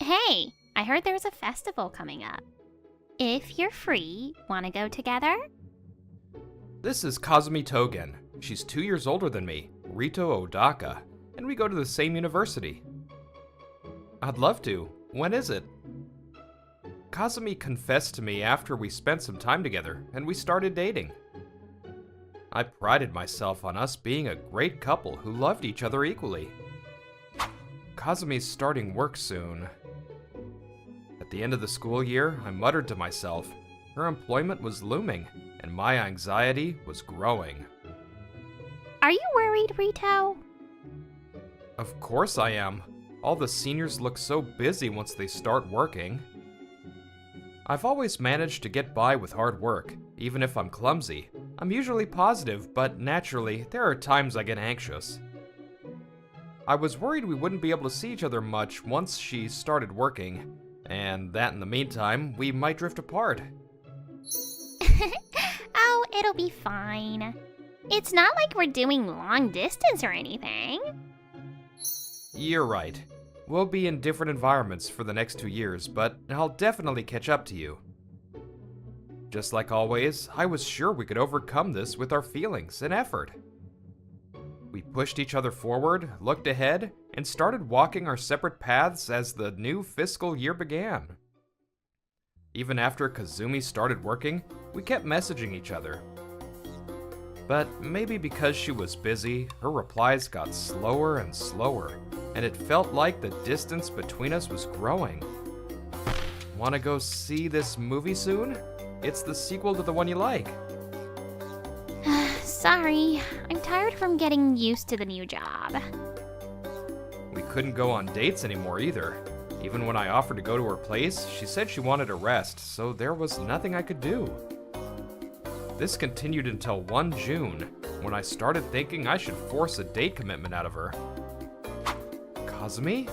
Hey, I heard there's a festival coming up. If you're free, wanna go together? This is Kazumi Togen. She's 2 years older than me, Rito Odaka, and we go to the same university. I'd love to. When is it? Kazumi confessed to me after we spent some time together, and we started dating. I prided myself on us being a great couple who loved each other equally. Kazumi's starting work soon. At the end of the school year, I muttered to myself, her employment was looming, and my anxiety was growing. Are you worried, Rito? Of course I am. All the seniors look so busy once they start working. I've always managed to get by with hard work, even if I'm clumsy. I'm usually positive, but naturally, there are times I get anxious. I was worried we wouldn't be able to see each other much once she started working, and that in the meantime, we might drift apart. Oh, it'll be fine. It's not like we're doing long distance or anything. You're right. We'll be in different environments for the next 2 years, but I'll definitely catch up to you. Just like always, I was sure we could overcome this with our feelings and effort. We pushed each other forward, looked ahead, and started walking our separate paths as the new fiscal year began. Even after Kazumi started working, we kept messaging each other. But maybe because she was busy, her replies got slower and slower, and it felt like the distance between us was growing. Wanna go see this movie soon? It's the sequel to the one you like. Sorry, I'm tired from getting used to the new job. We couldn't go on dates anymore either. Even when I offered to go to her place, she said she wanted to rest, so there was nothing I could do. This continued until one June, when I started thinking I should force a date commitment out of her. Kazumi?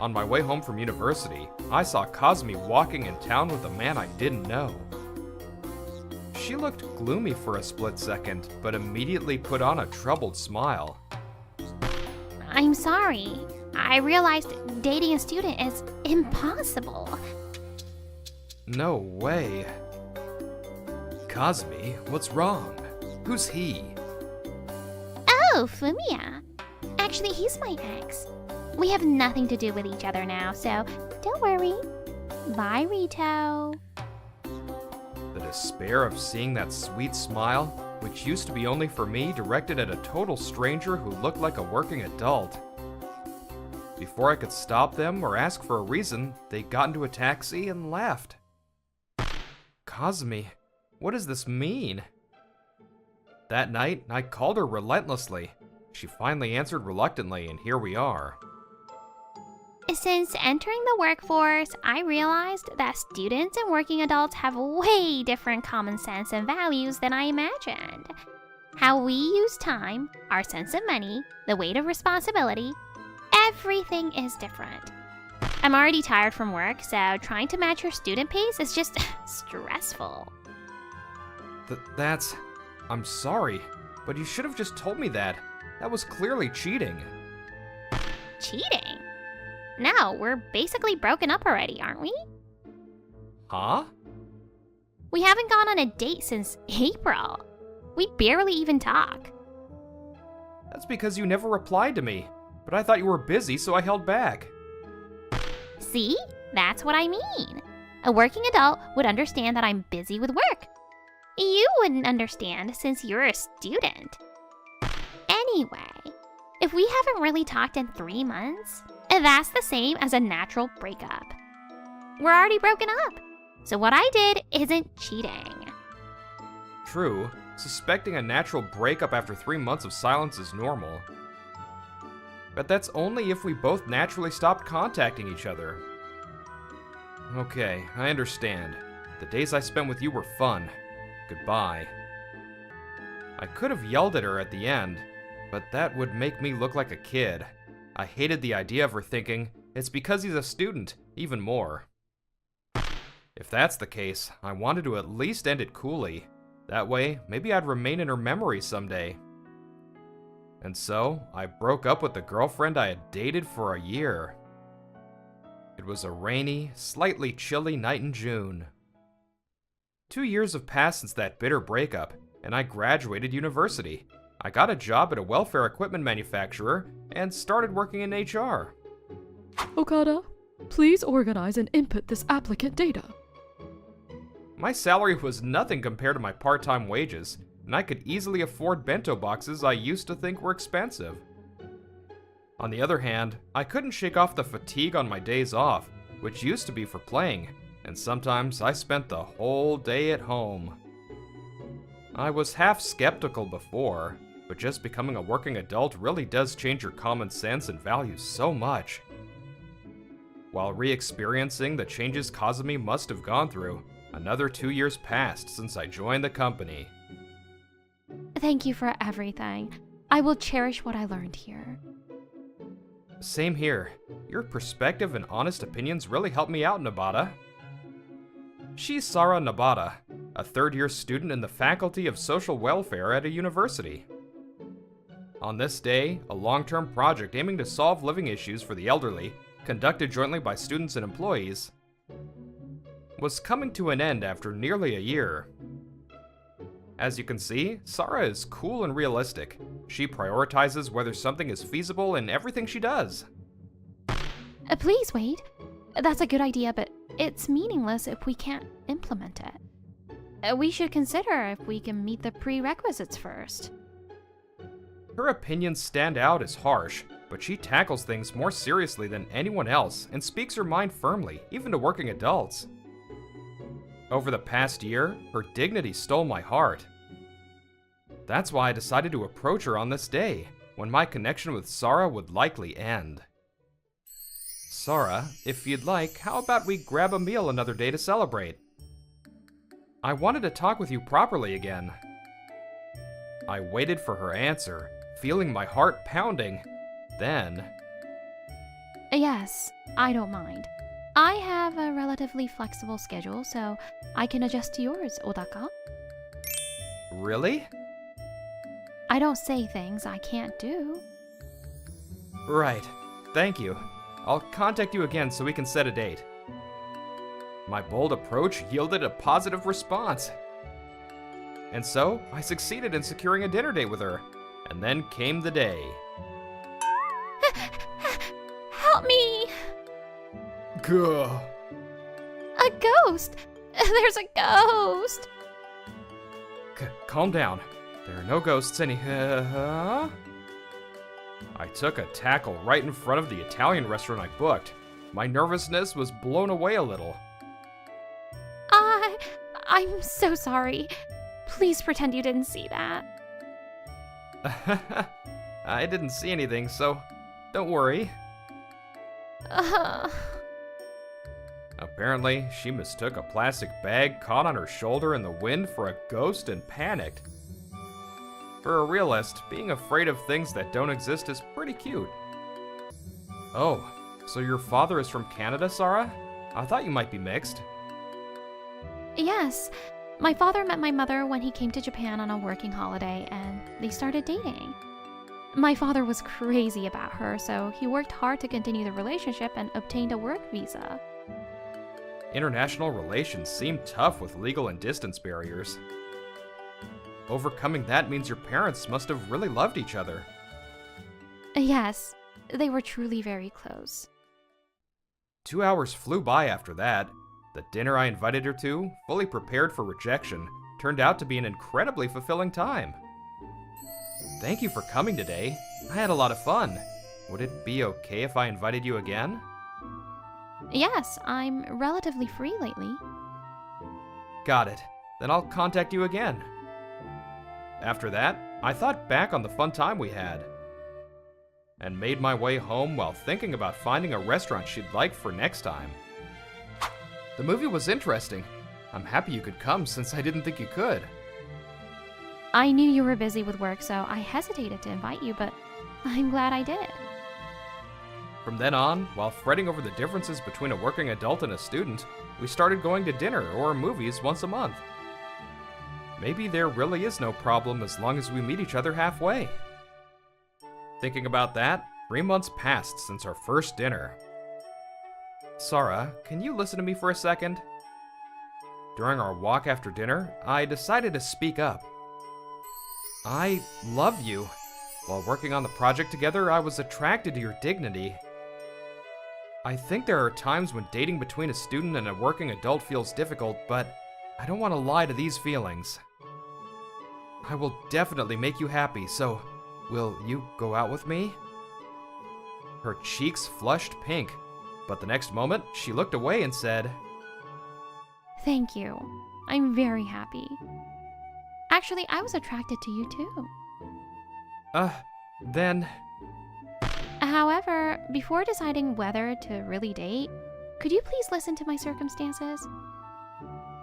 On my way home from university, I saw Kazumi walking in town with a man I didn't know. She looked gloomy for a split second, but immediately put on a troubled smile. I'm sorry. I realized dating a student is impossible. No way. Kazumi, what's wrong? Who's he? Oh, Fumiya. Actually, he's my ex. We have nothing to do with each other now, so don't worry. Bye, Rito. The despair of seeing that sweet smile, which used to be only for me, directed at a total stranger who looked like a working adult. Before I could stop them or ask for a reason, they got into a taxi and left. Kazumi, what does this mean? That night, I called her relentlessly. She finally answered reluctantly, and here we are. Since entering the workforce, I realized that students and working adults have way different common sense and values than I imagined. How we use time, our sense of money, the weight of responsibility, everything is different. I'm already tired from work, so trying to match your student pace is just stressful. I'm sorry, but you should have just told me that. That was clearly cheating. Cheating? No, we're basically broken up already, aren't we? Huh? We haven't gone on a date since April. We barely even talk. That's because you never replied to me, but I thought you were busy, so I held back. See? That's what I mean. A working adult would understand that I'm busy with work. You wouldn't understand since you're a student. Anyway, if we haven't really talked in 3 months, that's the same as a natural breakup. We're already broken up, so what I did isn't cheating. True, suspecting a natural breakup after 3 months of silence is normal. But that's only if we both naturally stopped contacting each other. Okay, I understand. The days I spent with you were fun. Goodbye. I could have yelled at her at the end, but that would make me look like a kid. I hated the idea of her thinking, it's because he's a student, even more. If that's the case, I wanted to at least end it coolly. That way, maybe I'd remain in her memory someday. And so, I broke up with the girlfriend I had dated for a year. It was a rainy, slightly chilly night in June. 2 years have passed since that bitter breakup, and I graduated university. I got a job at a welfare equipment manufacturer and started working in HR. Okada, please organize and input this applicant data. My salary was nothing compared to my part-time wages, and I could easily afford bento boxes I used to think were expensive. On the other hand, I couldn't shake off the fatigue on my days off, which used to be for playing, and sometimes I spent the whole day at home. I was half skeptical before, but just becoming a working adult really does change your common sense and values so much. While re-experiencing the changes Kazumi must have gone through, another 2 years passed since I joined the company. Thank you for everything. I will cherish what I learned here. Same here. Your perspective and honest opinions really helped me out, Nabata. She's Sara Nabata, a third-year student in the Faculty of Social Welfare at a university. On this day, a long-term project aiming to solve living issues for the elderly, conducted jointly by students and employees, was coming to an end after nearly a year. As you can see, Sara is cool and realistic. She prioritizes whether something is feasible in everything she does. Please wait. That's a good idea, but it's meaningless if we can't implement it. We should consider if we can meet the prerequisites first. Her opinions stand out as harsh, but she tackles things more seriously than anyone else and speaks her mind firmly, even to working adults. Over the past year, her dignity stole my heart. That's why I decided to approach her on this day, when my connection with Sara would likely end. Sara, if you'd like, how about we grab a meal another day to celebrate? I wanted to talk with you properly again. I waited for her answer, feeling my heart pounding. Then... Yes, I don't mind. I have a relatively flexible schedule, so I can adjust to yours, Odaka. Really? I don't say things I can't do. Right. Thank you. I'll contact you again so we can set a date. My bold approach yielded a positive response. And so, I succeeded in securing a dinner date with her. And then came the day. Help me! Gah. A ghost! There's a ghost! Calm down. There are no ghosts I took a tackle right in front of the Italian restaurant I booked. My nervousness was blown away a little. I'm so sorry. Please pretend you didn't see that. I didn't see anything, so don't worry. Apparently, she mistook a plastic bag caught on her shoulder in the wind for a ghost and panicked. For a realist, being afraid of things that don't exist is pretty cute. Oh, so your father is from Canada, Sara? I thought you might be mixed. Yes, my father met my mother when he came to Japan on a working holiday, and they started dating. My father was crazy about her, so he worked hard to continue the relationship and obtained a work visa. International relations seem tough with legal and distance barriers. Overcoming that means your parents must have really loved each other. Yes, they were truly very close. 2 hours flew by after that. The dinner I invited her to, fully prepared for rejection, turned out to be an incredibly fulfilling time. Thank you for coming today. I had a lot of fun. Would it be okay if I invited you again? Yes, I'm relatively free lately. Got it. Then I'll contact you again. After that, I thought back on the fun time we had, and made my way home while thinking about finding a restaurant she'd like for next time. The movie was interesting. I'm happy you could come since I didn't think you could. I knew you were busy with work, so I hesitated to invite you, but I'm glad I did. From then on, while fretting over the differences between a working adult and a student, we started going to dinner or movies once a month. Maybe there really is no problem as long as we meet each other halfway. Thinking about that, 3 months passed since our first dinner. Sara, can you listen to me for a second? During our walk after dinner, I decided to speak up. I love you. While working on the project together, I was attracted to your dignity. I think there are times when dating between a student and a working adult feels difficult, but I don't want to lie to these feelings. I will definitely make you happy, so will you go out with me? Her cheeks flushed pink, but the next moment, she looked away and said, Thank you. I'm very happy. Actually, I was attracted to you too. Then... However, before deciding whether to really date, could you please listen to my circumstances?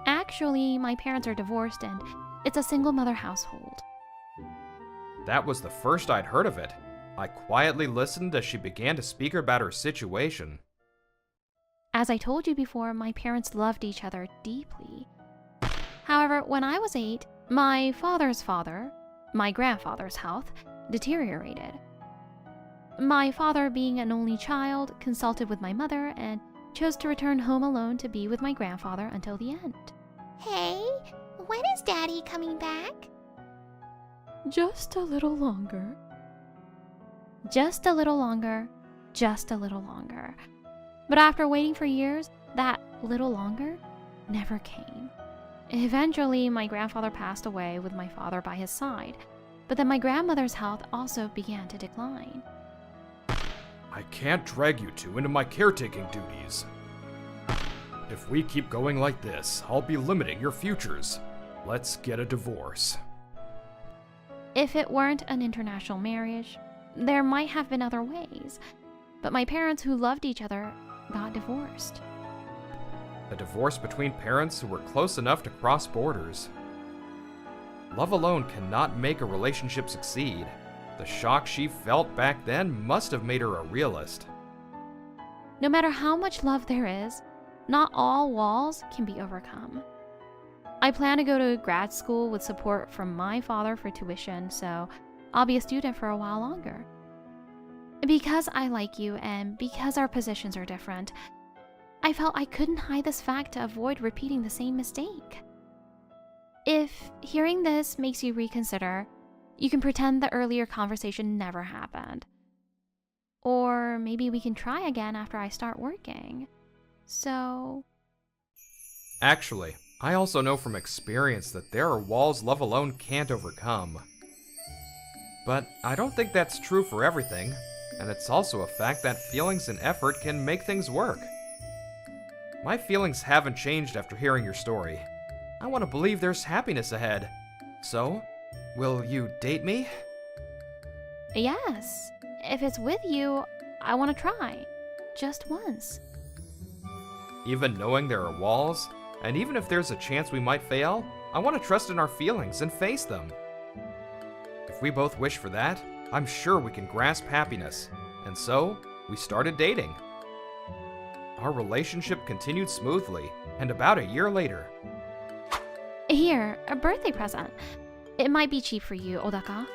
Actually, my parents are divorced and it's a single mother household. That was the first I'd heard of it. I quietly listened as she began to speak about her situation. As I told you before, my parents loved each other deeply. However, when I was 8, my father's father, my grandfather's health, deteriorated. My father, being an only child, consulted with my mother and chose to return home alone to be with my grandfather until the end. Hey, when is Daddy coming back? Just a little longer. Just a little longer, just a little longer. But after waiting for years, that little longer never came. Eventually, my grandfather passed away with my father by his side, but then my grandmother's health also began to decline. I can't drag you two into my caretaking duties. If we keep going like this, I'll be limiting your futures. Let's get a divorce. If it weren't an international marriage, there might have been other ways, but my parents, who loved each other, got divorced. A divorce between parents who were close enough to cross borders. Love alone cannot make a relationship succeed. The shock she felt back then must have made her a realist. No matter how much love there is, not all walls can be overcome. I plan to go to grad school with support from my father for tuition, so I'll be a student for a while longer. Because I like you and because our positions are different, I felt I couldn't hide this fact to avoid repeating the same mistake. If hearing this makes you reconsider, you can pretend the earlier conversation never happened. Or maybe we can try again after I start working. So... Actually, I also know from experience that there are walls love alone can't overcome. But I don't think that's true for everything, and it's also a fact that feelings and effort can make things work. My feelings haven't changed after hearing your story. I want to believe there's happiness ahead. So, will you date me? Yes, if it's with you, I want to try. Just once. Even knowing there are walls, and even if there's a chance we might fail, I want to trust in our feelings and face them. If we both wish for that, I'm sure we can grasp happiness. And so, we started dating. Our relationship continued smoothly, and about a year later... Here, a birthday present. It might be cheap for you, Odaka.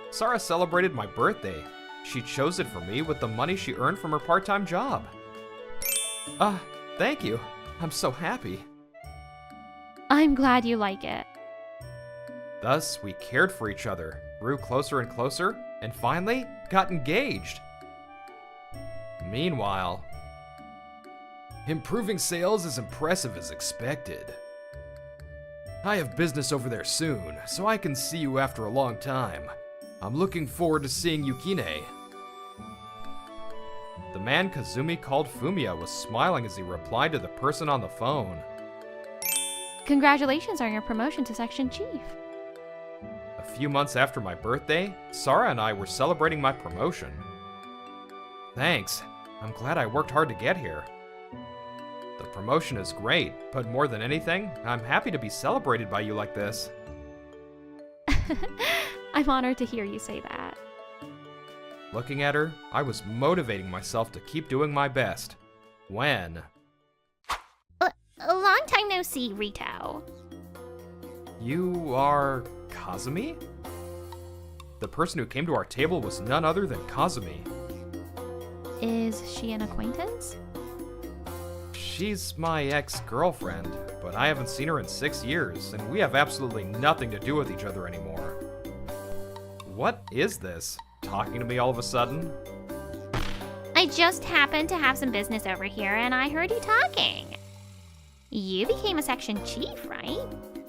Sara celebrated my birthday. She chose it for me with the money she earned from her part-time job. Thank you. I'm so happy. I'm glad you like it. Thus, we cared for each other, grew closer and closer, and finally got engaged. Meanwhile, improving sales is impressive as expected. I have business over there soon, so I can see you after a long time. I'm looking forward to seeing Yukine. The man Kazumi called Fumiya was smiling as he replied to the person on the phone. Congratulations on your promotion to section chief. A few months after my birthday, Sara and I were celebrating my promotion. Thanks. I'm glad I worked hard to get here. The promotion is great, but more than anything, I'm happy to be celebrated by you like this. I'm honored to hear you say that. Looking at her, I was motivating myself to keep doing my best. When... A long time no see, Rito. You are... Kazumi? The person who came to our table was none other than Kazumi. Is she an acquaintance? She's my ex-girlfriend, but I haven't seen her in 6 years, and we have absolutely nothing to do with each other anymore. What is this? Talking to me all of a sudden? I just happened to have some business over here and I heard you talking. You became a section chief, right?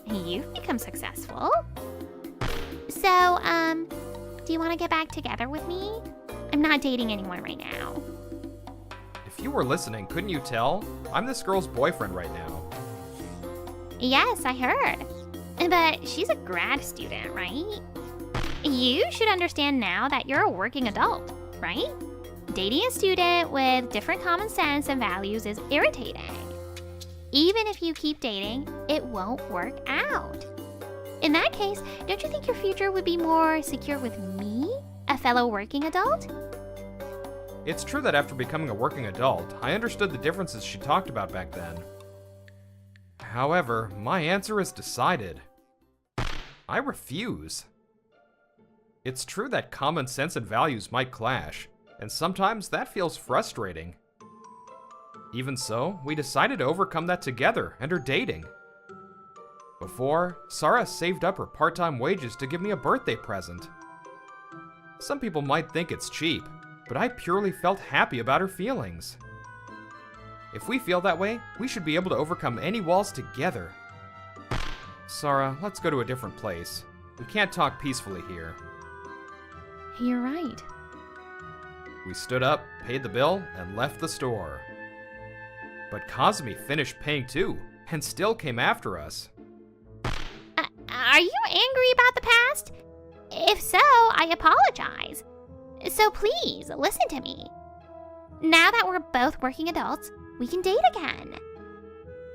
You've become successful. So, do you want to get back together with me? I'm not dating anyone right now. If you were listening, couldn't you tell? I'm this girl's boyfriend right now. Yes, I heard. But she's a grad student, right? You should understand now that you're a working adult, right? Dating a student with different common sense and values is irritating. Even if you keep dating, it won't work out. In that case, don't you think your future would be more secure with me, a fellow working adult? It's true that after becoming a working adult, I understood the differences she talked about back then. However, my answer is decided. I refuse. It's true that common sense and values might clash, and sometimes that feels frustrating. Even so, we decided to overcome that together and are dating. Before, Sarah saved up her part-time wages to give me a birthday present. Some people might think it's cheap, but I purely felt happy about her feelings. If we feel that way, we should be able to overcome any walls together. Sarah, let's go to a different place. We can't talk peacefully here. You're right. We stood up, paid the bill, and left the store. But Kazumi finished paying too, and still came after us. Are you angry about the past? If so, I apologize. So please, listen to me. Now that we're both working adults, we can date again.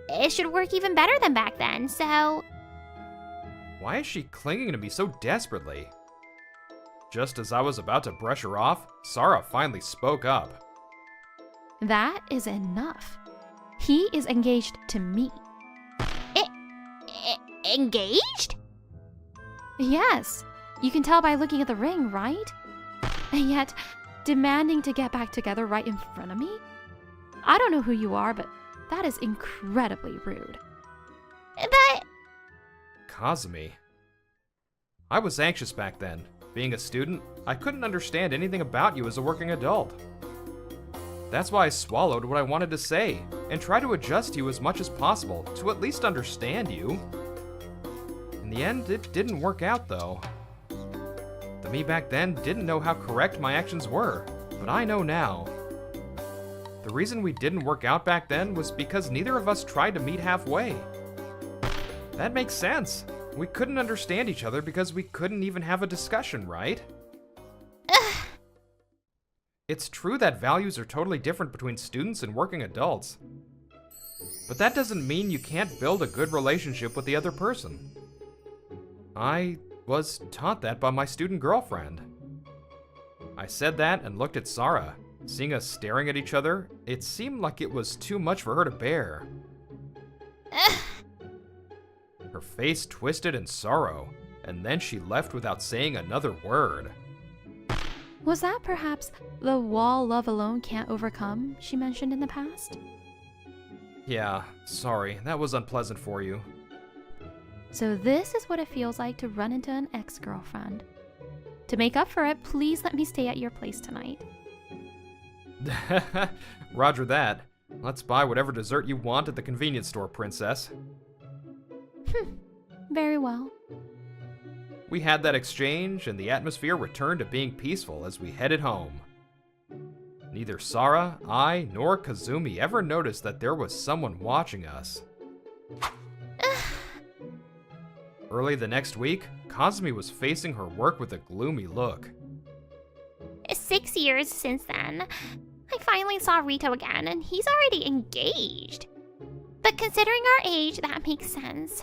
It should work even better than back then, so... Why is she clinging to me so desperately? Just as I was about to brush her off, Sarah finally spoke up. That is enough. He is engaged to me. Engaged? Yes, you can tell by looking at the ring, right? And yet, demanding to get back together right in front of me? I don't know who you are, but that is incredibly rude. But... Kazumi. I was anxious back then. Being a student, I couldn't understand anything about you as a working adult. That's why I swallowed what I wanted to say, and tried to adjust you as much as possible to at least understand you. In the end, it didn't work out though. The me back then didn't know how correct my actions were, but I know now. The reason we didn't work out back then was because neither of us tried to meet halfway. That makes sense. We couldn't understand each other because we couldn't even have a discussion, right? It's true that values are totally different between students and working adults. But that doesn't mean you can't build a good relationship with the other person. I was taught that by my student girlfriend. I said that and looked at Sarah. Seeing us staring at each other, it seemed like it was too much for her to bear. Her face twisted in sorrow, and then she left without saying another word. Was that perhaps the wall love alone can't overcome she mentioned in the past? Yeah, sorry, that was unpleasant for you. So this is what it feels like to run into an ex-girlfriend. To make up for it, please let me stay at your place tonight. Roger that. Let's buy whatever dessert you want at the convenience store, princess. Very well. We had that exchange, and the atmosphere returned to being peaceful as we headed home. Neither Sarah, I, nor Kazumi ever noticed that there was someone watching us. Early the next week, Kazumi was facing her work with a gloomy look. 6 years since then. I finally saw Rito again, and he's already engaged. But considering our age, that makes sense.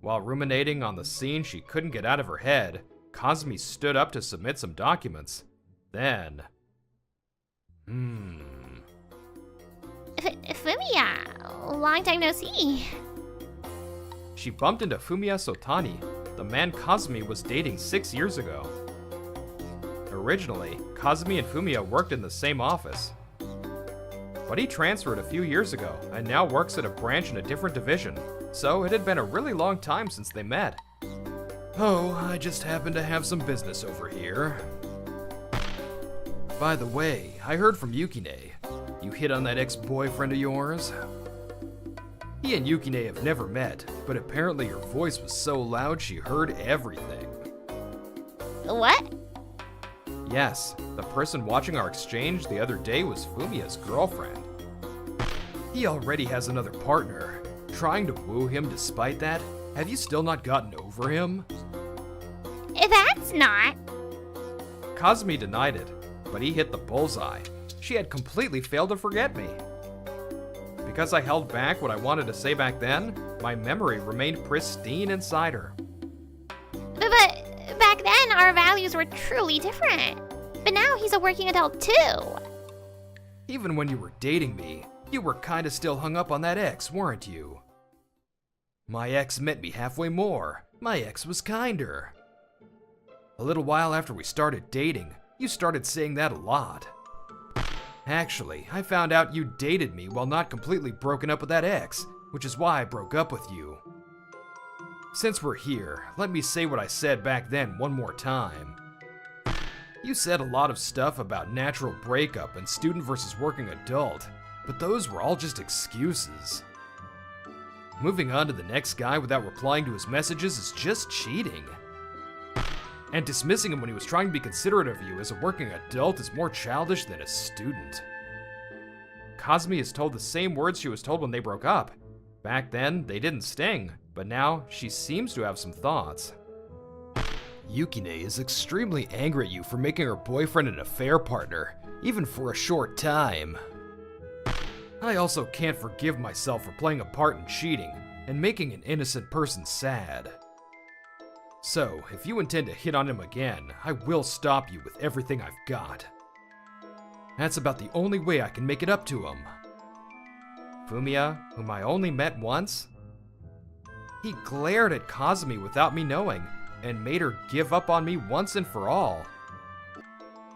While ruminating on the scene she couldn't get out of her head, Kazumi stood up to submit some documents. Then... Fumiya, long time no see. She bumped into Fumiya Sotani, the man Kazumi was dating 6 years ago. Originally, Kazumi and Fumiya worked in the same office. but he transferred a few years ago and now works at a branch in a different division, so it had been a really long time since they met. Oh, I just happen to have some business over here. By the way, I heard from Yukine. You hit on that ex-boyfriend of yours? He and Yukine have never met, but apparently your voice was so loud she heard everything. What? Yes, the person watching our exchange the other day was Fumiya's girlfriend. He already has another partner. Trying to woo him despite that? Have you still not gotten over him? That's not. Kazumi denied it, but he hit the bullseye. She had completely failed to forget me. Because I held back what I wanted to say back then, my memory remained pristine inside her. But back then, our values were truly different. But now he's a working adult too. Even when you were dating me, you were kinda still hung up on that ex, weren't you? My ex meant me halfway more. My ex was kinder. A little while after we started dating, you started saying that a lot. Actually, I found out you dated me while not completely broken up with that ex, which is why I broke up with you. Since we're here, let me say what I said back then one more time. You said a lot of stuff about natural breakup and student versus working adult, but those were all just excuses. Moving on to the next guy without replying to his messages is just cheating. And dismissing him when he was trying to be considerate of you as a working adult is more childish than a student. Kazumi is told the same words she was told when they broke up. Back then, they didn't sting, but now she seems to have some thoughts. Yukine is extremely angry at you for making her boyfriend an affair partner, even for a short time. I also can't forgive myself for playing a part in cheating and making an innocent person sad. So, if you intend to hit on him again, I will stop you with everything I've got. That's about the only way I can make it up to him. Fumiya, whom I only met once, he glared at Kazumi without me knowing, and made her give up on me once and for all.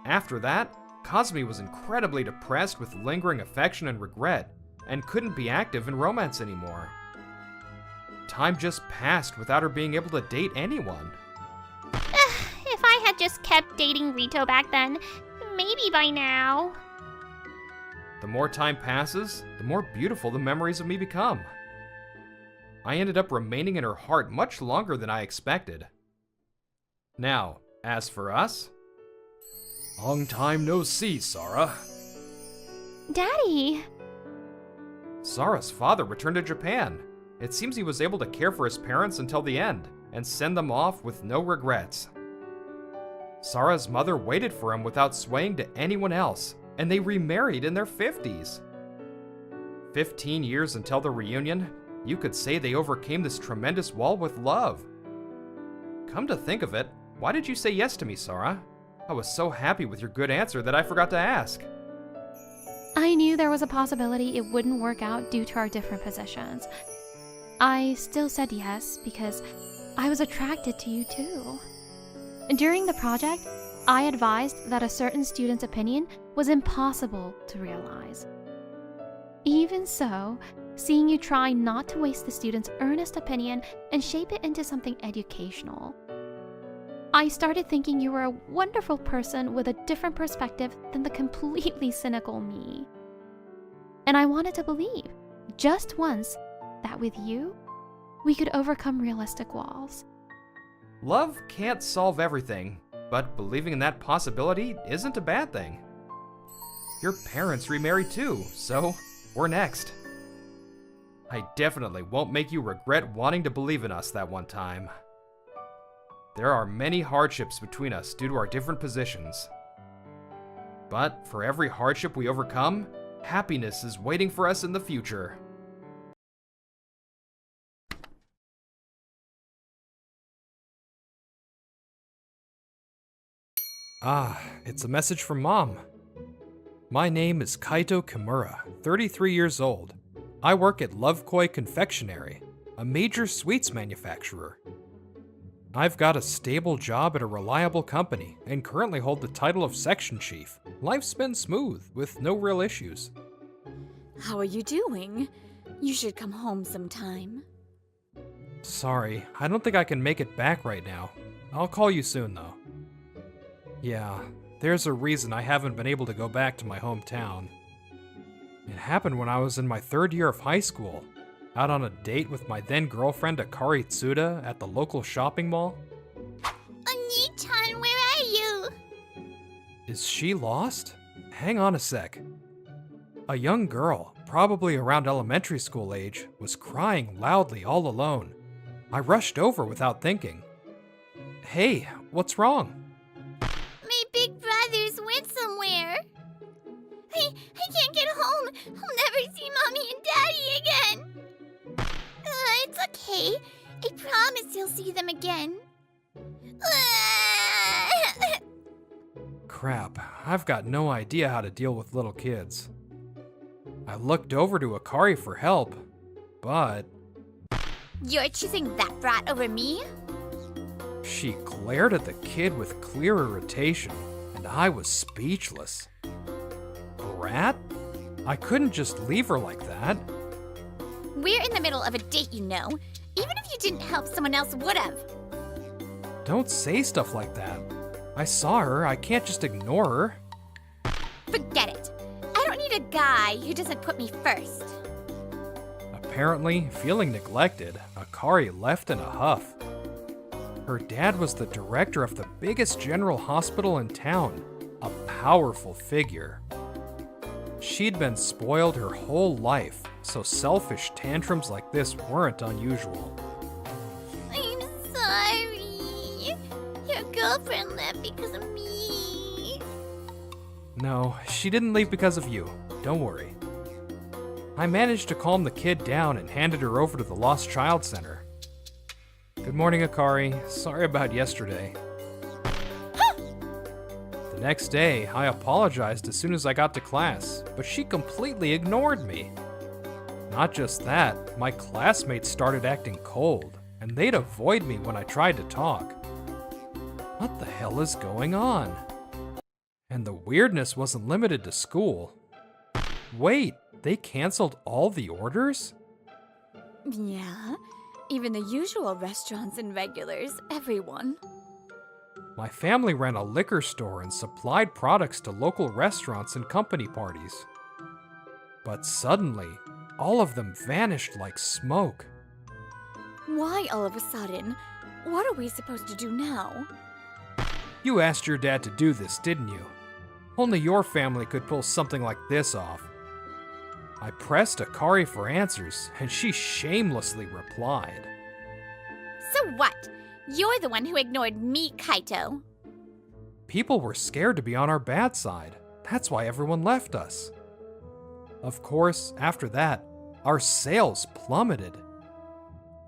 After that, Kazumi was incredibly depressed with lingering affection and regret, and couldn't be active in romance anymore. Time just passed without her being able to date anyone. If I had just kept dating Rito back then, maybe by now. The more time passes, the more beautiful the memories of me become. I ended up remaining in her heart much longer than I expected. Now, as for us, long time no see, Sara. Daddy! Sara's father returned to Japan. It seems he was able to care for his parents until the end, and send them off with no regrets. Sara's mother waited for him without swaying to anyone else, and they remarried in their 50s. 15 years until the reunion, you could say they overcame this tremendous wall with love. Come to think of it, why did you say yes to me, Sara? I was so happy with your good answer that I forgot to ask. I knew there was a possibility it wouldn't work out due to our different positions. I still said yes because I was attracted to you too. During the project, I advised that a certain student's opinion was impossible to realize. Even so, seeing you try not to waste the student's earnest opinion and shape it into something educational, I started thinking you were a wonderful person with a different perspective than the completely cynical me. And I wanted to believe, just once, that with you, we could overcome realistic walls. Love can't solve everything, but believing in that possibility isn't a bad thing. Your parents remarried too, so we're next. I definitely won't make you regret wanting to believe in us that one time. There are many hardships between us due to our different positions. But for every hardship we overcome, happiness is waiting for us in the future. Ah, it's a message from Mom. My name is Kaito Kimura, 33 years old. I work at Lovekoi Confectionery, a major sweets manufacturer. I've got a stable job at a reliable company and currently hold the title of section chief. Life's been smooth, with no real issues. How are you doing? You should come home sometime. Sorry, I don't think I can make it back right now. I'll call you soon, though. Yeah, there's a reason I haven't been able to go back to my hometown. It happened when I was in my 3rd year of high school, out on a date with my then-girlfriend Akari Tsuda at the local shopping mall. Oni-chan, where are you? Is she lost? Hang on a sec. A young girl, probably around elementary school age, was crying loudly all alone. I rushed over without thinking. Hey, what's wrong? My big brothers went somewhere. I can't get home. I'll never see Mommy and Daddy again. It's okay. I promise you'll see them again. Crap, I've got no idea how to deal with little kids. I looked over to Akari for help, but You're choosing that brat over me? she glared at the kid with clear irritation, and I was speechless. Brat? I couldn't just leave her like that. We're in the middle of a date, you know. Even if you didn't help, someone else would've. Don't say stuff like that. I saw her, I can't just ignore her. Forget it. I don't need a guy who doesn't put me first. Apparently, feeling neglected, Akari left in a huff. Her dad was the director of the biggest general hospital in town, a powerful figure. She'd been spoiled her whole life, so selfish tantrums like this weren't unusual. I'm sorry. Your girlfriend left because of me. No, she didn't leave because of you. Don't worry. I managed to calm the kid down and handed her over to the Lost Child Center. Good morning, Akari. Sorry about yesterday. The next day, I apologized as soon as I got to class, but she completely ignored me. Not just that, my classmates started acting cold, and they'd avoid me when I tried to talk. What the hell is going on? And the weirdness wasn't limited to school. Wait, they canceled all the orders? Yeah, even the usual restaurants and regulars, everyone. My family ran a liquor store and supplied products to local restaurants and company parties. But suddenly, all of them vanished like smoke. Why all of a sudden? What are we supposed to do now? You asked your dad to do this, didn't you? Only your family could pull something like this off. I pressed Akari for answers, and she shamelessly replied. So what? You're the one who ignored me, Kaito. People were scared to be on our bad side. That's why everyone left us. Of course, after that, our sales plummeted.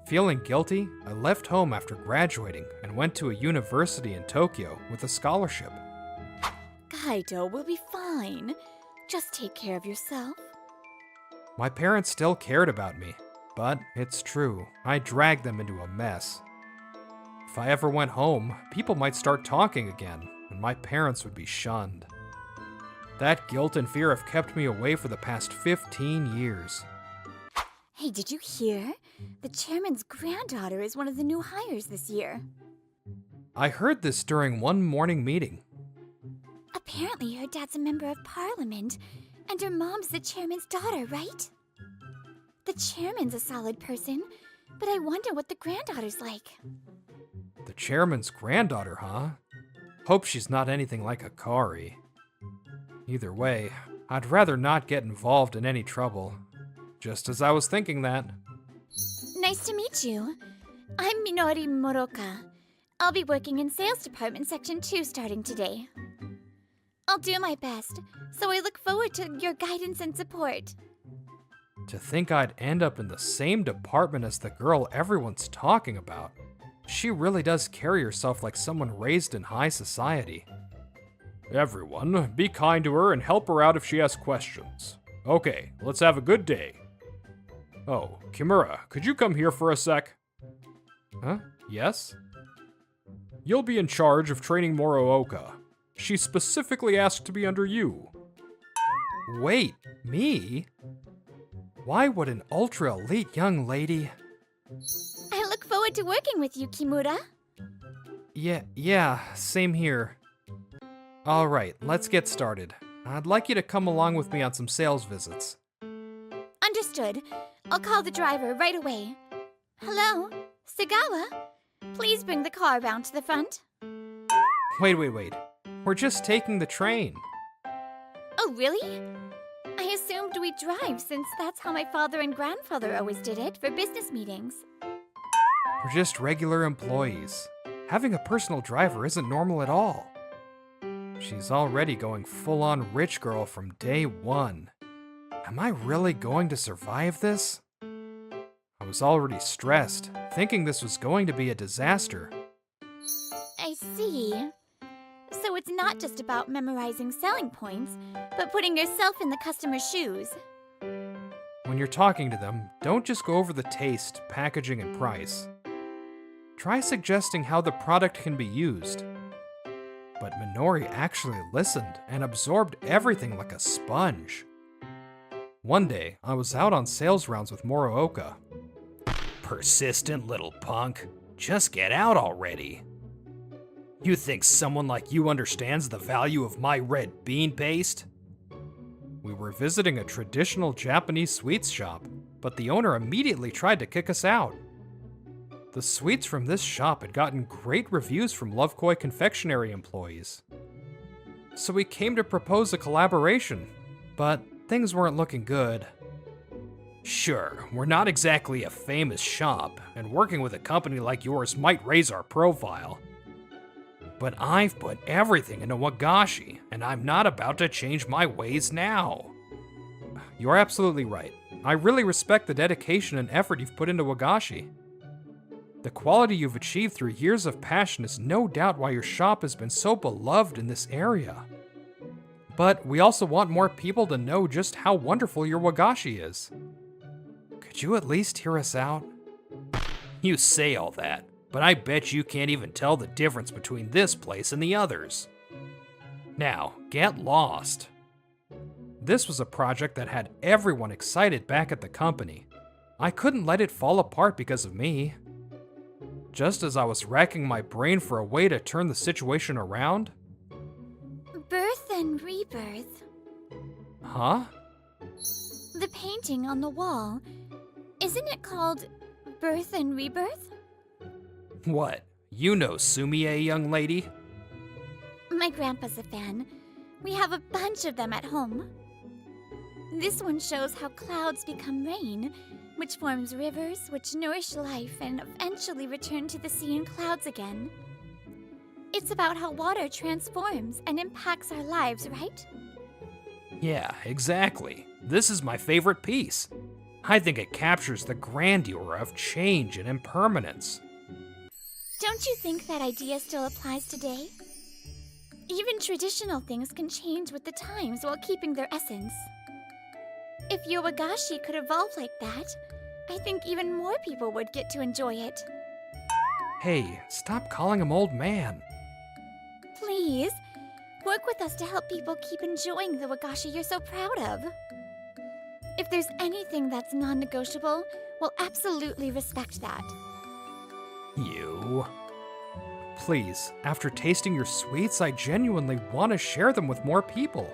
Feeling guilty, I left home after graduating and went to a university in Tokyo with a scholarship. Kaito will be fine. Just take care of yourself. My parents still cared about me, but it's true, I dragged them into a mess. If I ever went home, people might start talking again, and my parents would be shunned. That guilt and fear have kept me away for the past 15 years. Hey, did you hear? The chairman's granddaughter is one of the new hires this year. I heard this during one morning meeting. Apparently her dad's a member of parliament, and her mom's the chairman's daughter, right? The chairman's a solid person, but I wonder what the granddaughter's like. The chairman's granddaughter, huh? Hope she's not anything like Akari. Either way, I'd rather not get involved in any trouble. Just as I was thinking that. Nice to meet you. I'm Minori Moroka. I'll be working in Sales Department Section 2 starting today. I'll do my best, so I look forward to your guidance and support. To think I'd end up in the same department as the girl everyone's talking about. She really does carry herself like someone raised in high society. Everyone, be kind to her and help her out if she has questions. Okay, let's have a good day. Oh, Kimura, could you come here for a sec? Huh? Yes? You'll be in charge of training Morooka. She specifically asked to be under you. Wait, me? Why would an ultra-elite young lady... I look forward to working with you, Kimura. Yeah, same here. Alright, let's get started. I'd like you to come along with me on some sales visits. Understood. I'll call the driver right away. Hello? Sagawa? Please bring the car around to the front. Wait. We're just taking the train. Oh, really? I assumed we'd drive since that's how my father and grandfather always did it for business meetings. We're just regular employees. Having a personal driver isn't normal at all. She's already going full-on rich girl from day one. Am I really going to survive this? I was already stressed, thinking this was going to be a disaster. I see. So it's not just about memorizing selling points, but putting yourself in the customer's shoes. When you're talking to them, don't just go over the taste, packaging, and price. Try suggesting how the product can be used. But Minori actually listened and absorbed everything like a sponge. One day, I was out on sales rounds with Morooka. Persistent little punk. Just get out already. You think someone like you understands the value of my red bean paste? We were visiting a traditional Japanese sweets shop, but the owner immediately tried to kick us out. The sweets from this shop had gotten great reviews from Lovekoi confectionery employees. So we came to propose a collaboration, but things weren't looking good. Sure, we're not exactly a famous shop, and working with a company like yours might raise our profile. But I've put everything into Wagashi, and I'm not about to change my ways now. You're absolutely right. I really respect the dedication and effort you've put into Wagashi. The quality you've achieved through years of passion is no doubt why your shop has been so beloved in this area. But we also want more people to know just how wonderful your Wagashi is. Could you at least hear us out? You say all that, but I bet you can't even tell the difference between this place and the others. Now, get lost. This was a project that had everyone excited back at the company. I couldn't let it fall apart because of me. Just as I was racking my brain for a way to turn the situation around... Birth and rebirth. Huh? The painting on the wall. Isn't it called Birth and Rebirth? What? You know Sumie, young lady? My grandpa's a fan. We have a bunch of them at home. This one shows how clouds become rain, which forms rivers which nourish life and eventually return to the sea in clouds again. It's about how water transforms and impacts our lives, right? Yeah, exactly. This is my favorite piece. I think it captures the grandeur of change and impermanence. Don't you think that idea still applies today? Even traditional things can change with the times while keeping their essence. If your Wagashi could evolve like that, I think even more people would get to enjoy it. Hey, stop calling him old man. Please, work with us to help people keep enjoying the Wagashi you're so proud of. If there's anything that's non-negotiable, we'll absolutely respect that. You... Please, after tasting your sweets, I genuinely want to share them with more people.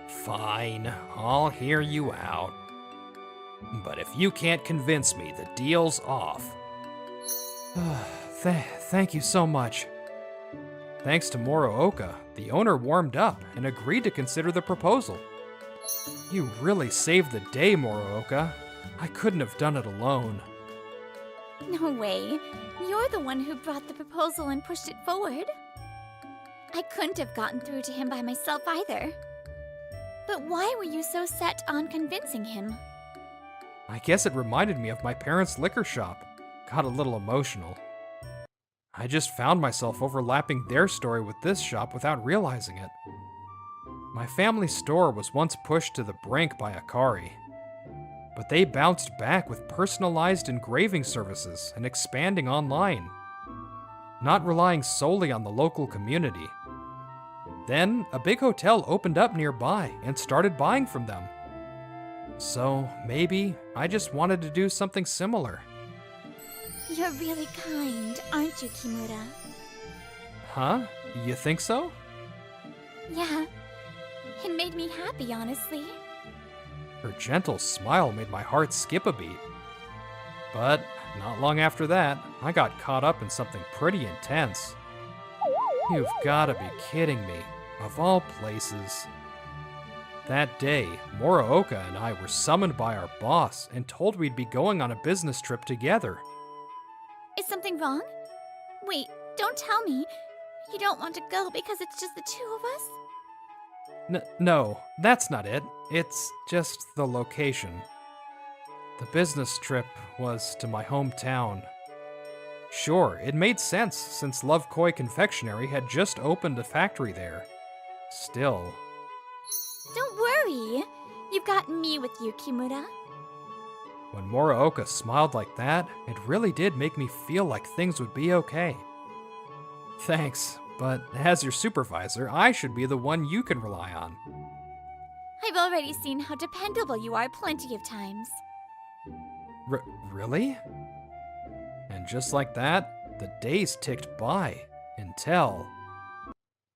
Fine, I'll hear you out. But if you can't convince me, the deal's off. Thank you so much. Thanks to Morooka, the owner warmed up and agreed to consider the proposal. You really saved the day, Morooka. I couldn't have done it alone. No way. You're the one who brought the proposal and pushed it forward. I couldn't have gotten through to him by myself either. But why were you so set on convincing him? I guess it reminded me of my parents' liquor shop. Got a little emotional. I just found myself overlapping their story with this shop without realizing it. My family store was once pushed to the brink by Akari, but they bounced back with personalized engraving services and expanding online, not relying solely on the local community. Then, a big hotel opened up nearby and started buying from them. So maybe I just wanted to do something similar. You're really kind, aren't you, Kimura? Huh? You think so? Yeah. It made me happy, honestly. Her gentle smile made my heart skip a beat. But not long after that, I got caught up in something pretty intense. You've gotta be kidding me. Of all places. That day, Morooka and I were summoned by our boss and told we'd be going on a business trip together. Is something wrong? Wait, don't tell me. You don't want to go because it's just the two of us? No, that's not it. It's just the location. The business trip was to my hometown. Sure, it made sense since Love Koi Confectionery had just opened a factory there. Still. Don't worry. You've got me with you, Kimura. When Morooka smiled like that, it really did make me feel like things would be okay. Thanks, but as your supervisor, I should be the one you can rely on. I've already seen how dependable you are plenty of times. Really? And just like that, the days ticked by until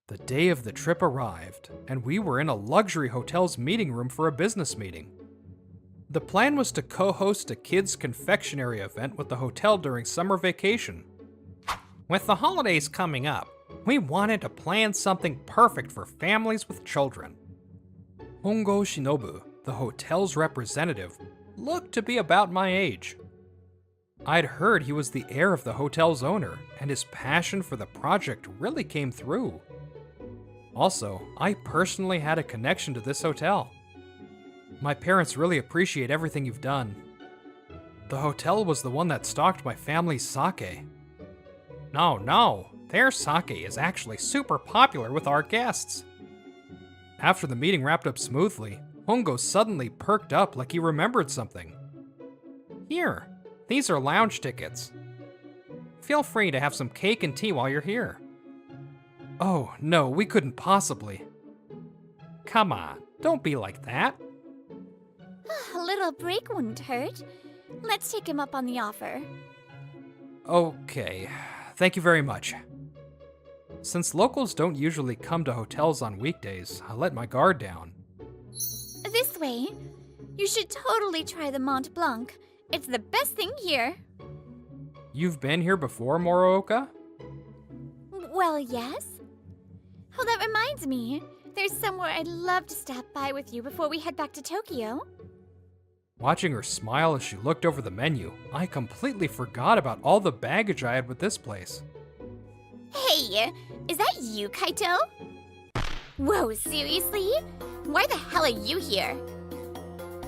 the day of the trip arrived, and we were in a luxury hotel's meeting room for a business meeting. The plan was to co-host a kids' confectionery event with the hotel during summer vacation. With the holidays coming up, we wanted to plan something perfect for families with children. Hongo Shinobu, the hotel's representative, looked to be about my age. I'd heard he was the heir of the hotel's owner, and his passion for the project really came through. Also, I personally had a connection to this hotel. My parents really appreciate everything you've done. The hotel was the one that stocked my family's sake. No, their sake is actually super popular with our guests. After the meeting wrapped up smoothly, Hongo suddenly perked up like he remembered something. Here, these are lounge tickets. Feel free to have some cake and tea while you're here. Oh, no, we couldn't possibly. Come on, don't be like that. A little break wouldn't hurt. Let's take him up on the offer. Okay, thank you very much. Since locals don't usually come to hotels on weekdays, I let my guard down. This way. You should totally try the Mont Blanc. It's the best thing here. You've been here before, Morooka? Well, yes. Oh, that reminds me. There's somewhere I'd love to stop by with you before we head back to Tokyo. Watching her smile as she looked over the menu, I completely forgot about all the baggage I had with this place. Hey, is that you, Kaito? Whoa, seriously? Why the hell are you here?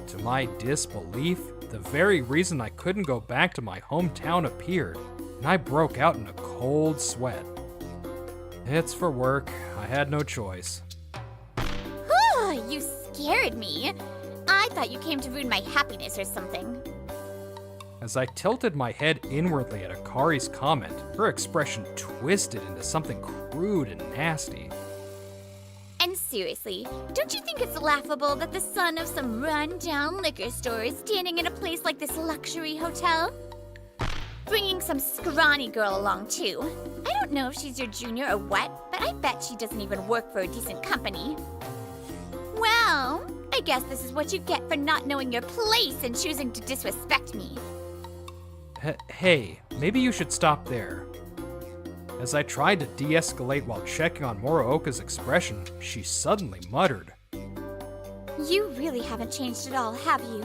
To my disbelief, the very reason I couldn't go back to my hometown appeared, and I broke out in a cold sweat. It's for work. I had no choice. Whew, you scared me. I thought you came to ruin my happiness or something. As I tilted my head inwardly at Akari's comment, her expression twisted into something crude and nasty. And seriously, don't you think it's laughable that the son of some run-down liquor store is standing in a place like this luxury hotel? Bringing some scrawny girl along, too. I don't know if she's your junior or what, but I bet she doesn't even work for a decent company. Well, I guess this is what you get for not knowing your place and choosing to disrespect me. Hey, maybe you should stop there. As I tried to de-escalate while checking on Morooka's expression, she suddenly muttered. You really haven't changed at all, have you?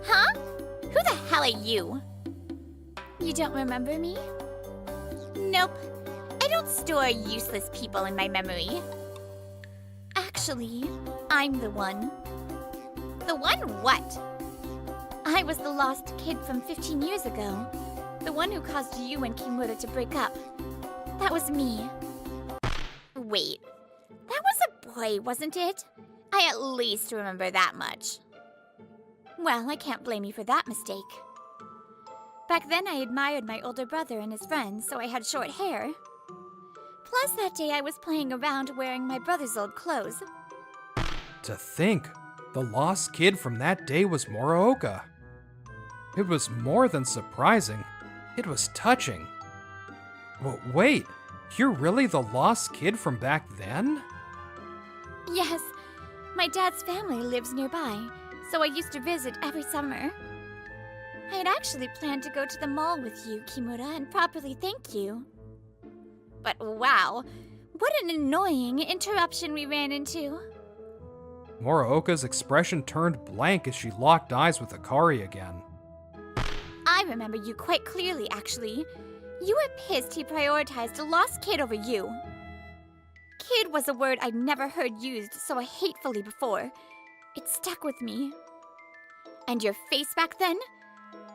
Huh? Who the hell are you? You don't remember me? Nope. I don't store useless people in my memory. Actually, I'm the one. The one what? I was the lost kid from 15 years ago. The one who caused you and Kimura to break up. That was me. Wait, that was a boy, wasn't it? I at least remember that much. Well, I can't blame you for that mistake. Back then, I admired my older brother and his friends, so I had short hair. Plus, that day I was playing around wearing my brother's old clothes. To think, The lost kid from that day was Muraoka. It was more than surprising. It was touching. Wait, you're really the lost kid from back then? Yes, my dad's family lives nearby, so I used to visit every summer. I had actually planned to go to the mall with you, Kimura, and properly thank you. But wow, what an annoying interruption we ran into. Muraoka's expression turned blank as she locked eyes with Akari again. I remember you quite clearly, actually. You were pissed he prioritized a lost kid over you. Kid was a word I'd never heard used so hatefully before. It stuck with me. And your face back then?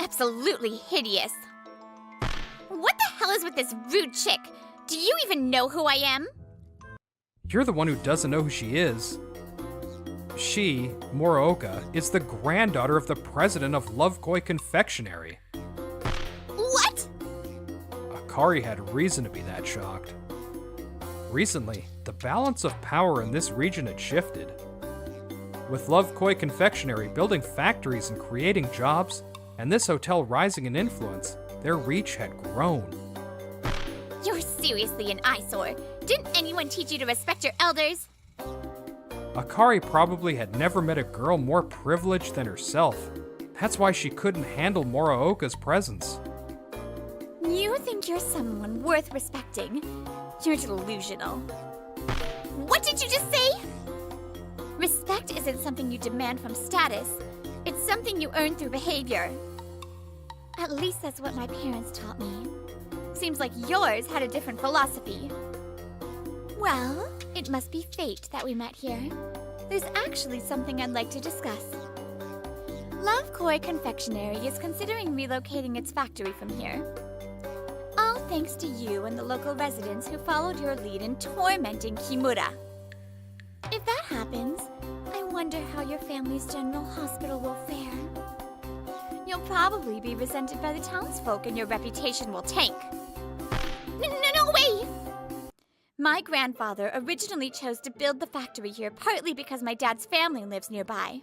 Absolutely hideous. What the hell is with this rude chick? Do you even know who I am? You're the one who doesn't know who she is. She, Muraoka, is the granddaughter of the president of Lovekoi Confectionery. What? Akari had reason to be that shocked. Recently, the balance of power in this region had shifted. With Lovekoi Confectionery building factories and creating jobs, and this hotel rising in influence, their reach had grown. You're seriously an eyesore. Didn't anyone teach you to respect your elders? Akari probably had never met a girl more privileged than herself. That's why she couldn't handle Muraoka's presence. You think you're someone worth respecting? You're delusional. What did you just say? Respect isn't something you demand from status. It's something you earn through behavior. At least that's what my parents taught me. Seems like yours had a different philosophy. Well, it must be fate that we met here. There's actually something I'd like to discuss. Lovekoi Confectionery is considering relocating its factory from here. All thanks to you and the local residents who followed your lead in tormenting Kimura. If that happens, I wonder how your family's general hospital will fare. You'll probably be resented by the townsfolk and your reputation will tank. No way! My grandfather originally chose to build the factory here partly because my dad's family lives nearby.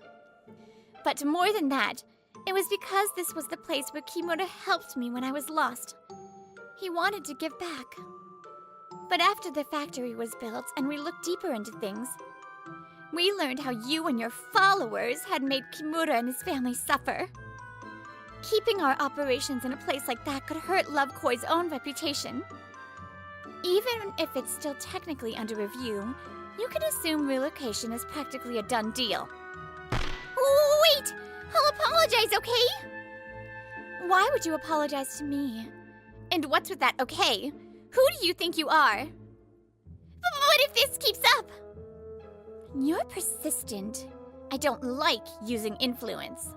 But more than that, it was because this was the place where Kimura helped me when I was lost. He wanted to give back. But after the factory was built and we looked deeper into things, we learned how you and your followers had made Kimura and his family suffer. Keeping our operations in a place like that could hurt Lovekoi's own reputation. Even if it's still technically under review, you can assume relocation is practically a done deal. Wait! I'll apologize, okay? Why would you apologize to me? And what's with that okay? Who do you think you are? But if this keeps up? You're persistent. I don't like using influence.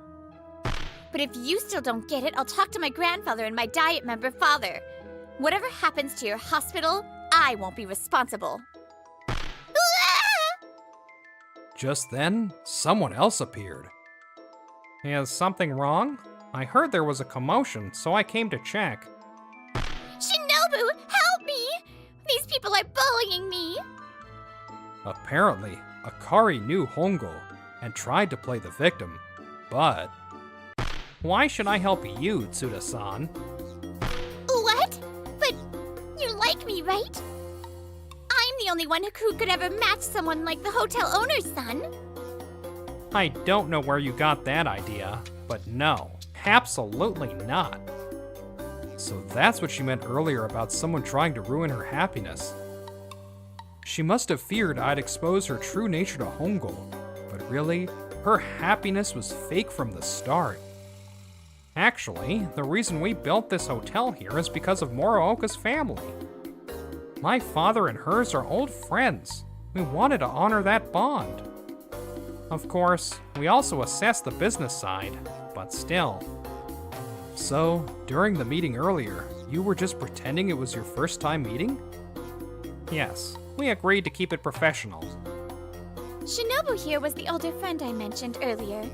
But if you still don't get it, I'll talk to my grandfather and my Diet member father. Whatever happens to your hospital, I won't be responsible. Just then, someone else appeared. Is something wrong? I heard there was a commotion, so I came to check. Shinobu, help me! These people are bullying me! Apparently, Akari knew Hongo and tried to play the victim, but... Why should I help you, Tsuda-san? What? But you like me, right? I'm the only one who could ever match someone like the hotel owner's son. I don't know where you got that idea, but no, absolutely not. So that's what she meant earlier about someone trying to ruin her happiness. She must have feared I'd expose her true nature to Hongo, but really, her happiness was fake from the start. Actually, the reason we built this hotel here is because of Muraoka's family. My father and hers are old friends. We wanted to honor that bond. Of course, we also assessed the business side, but still. So, during the meeting earlier, you were just pretending it was your first time meeting? Yes, we agreed to keep it professional. Shinobu here was the older friend I mentioned earlier.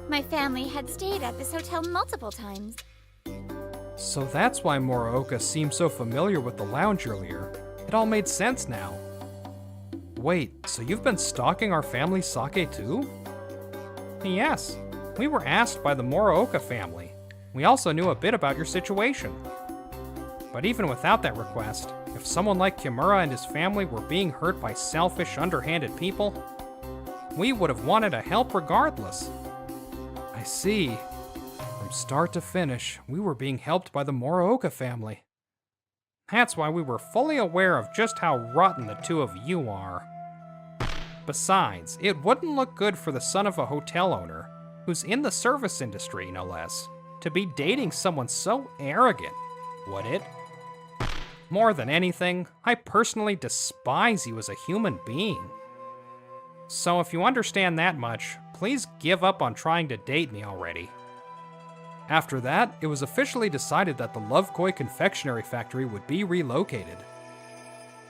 My family had stayed at this hotel multiple times. So that's why Muraoka seemed so familiar with the lounge earlier. It all made sense now. Wait, so you've been stalking our family's sake too? Yes, we were asked by the Morooka family. We also knew a bit about your situation. But even without that request, if someone like Kimura and his family were being hurt by selfish, underhanded people, we would have wanted to help regardless. I see. From start to finish, we were being helped by the Morooka family. That's why we were fully aware of just how rotten the two of you are. Besides, it wouldn't look good for the son of a hotel owner, who's in the service industry, no less, to be dating someone so arrogant, would it? More than anything, I personally despise you as a human being. So if you understand that much, please give up on trying to date me already. After that, it was officially decided that the Lovekoi confectionery factory would be relocated.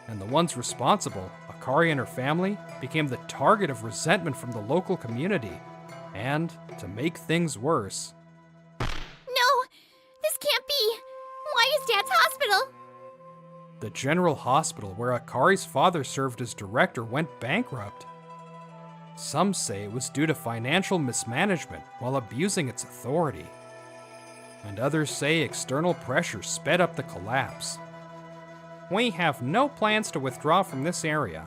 And the ones responsible, Akari and her family, became the target of resentment from the local community. And, to make things worse... No! This can't be! Why is Dad's hospital? The general hospital where Akari's father served as director went bankrupt. Some say it was due to financial mismanagement while abusing its authority. And others say external pressure sped up the collapse. We have no plans to withdraw from this area.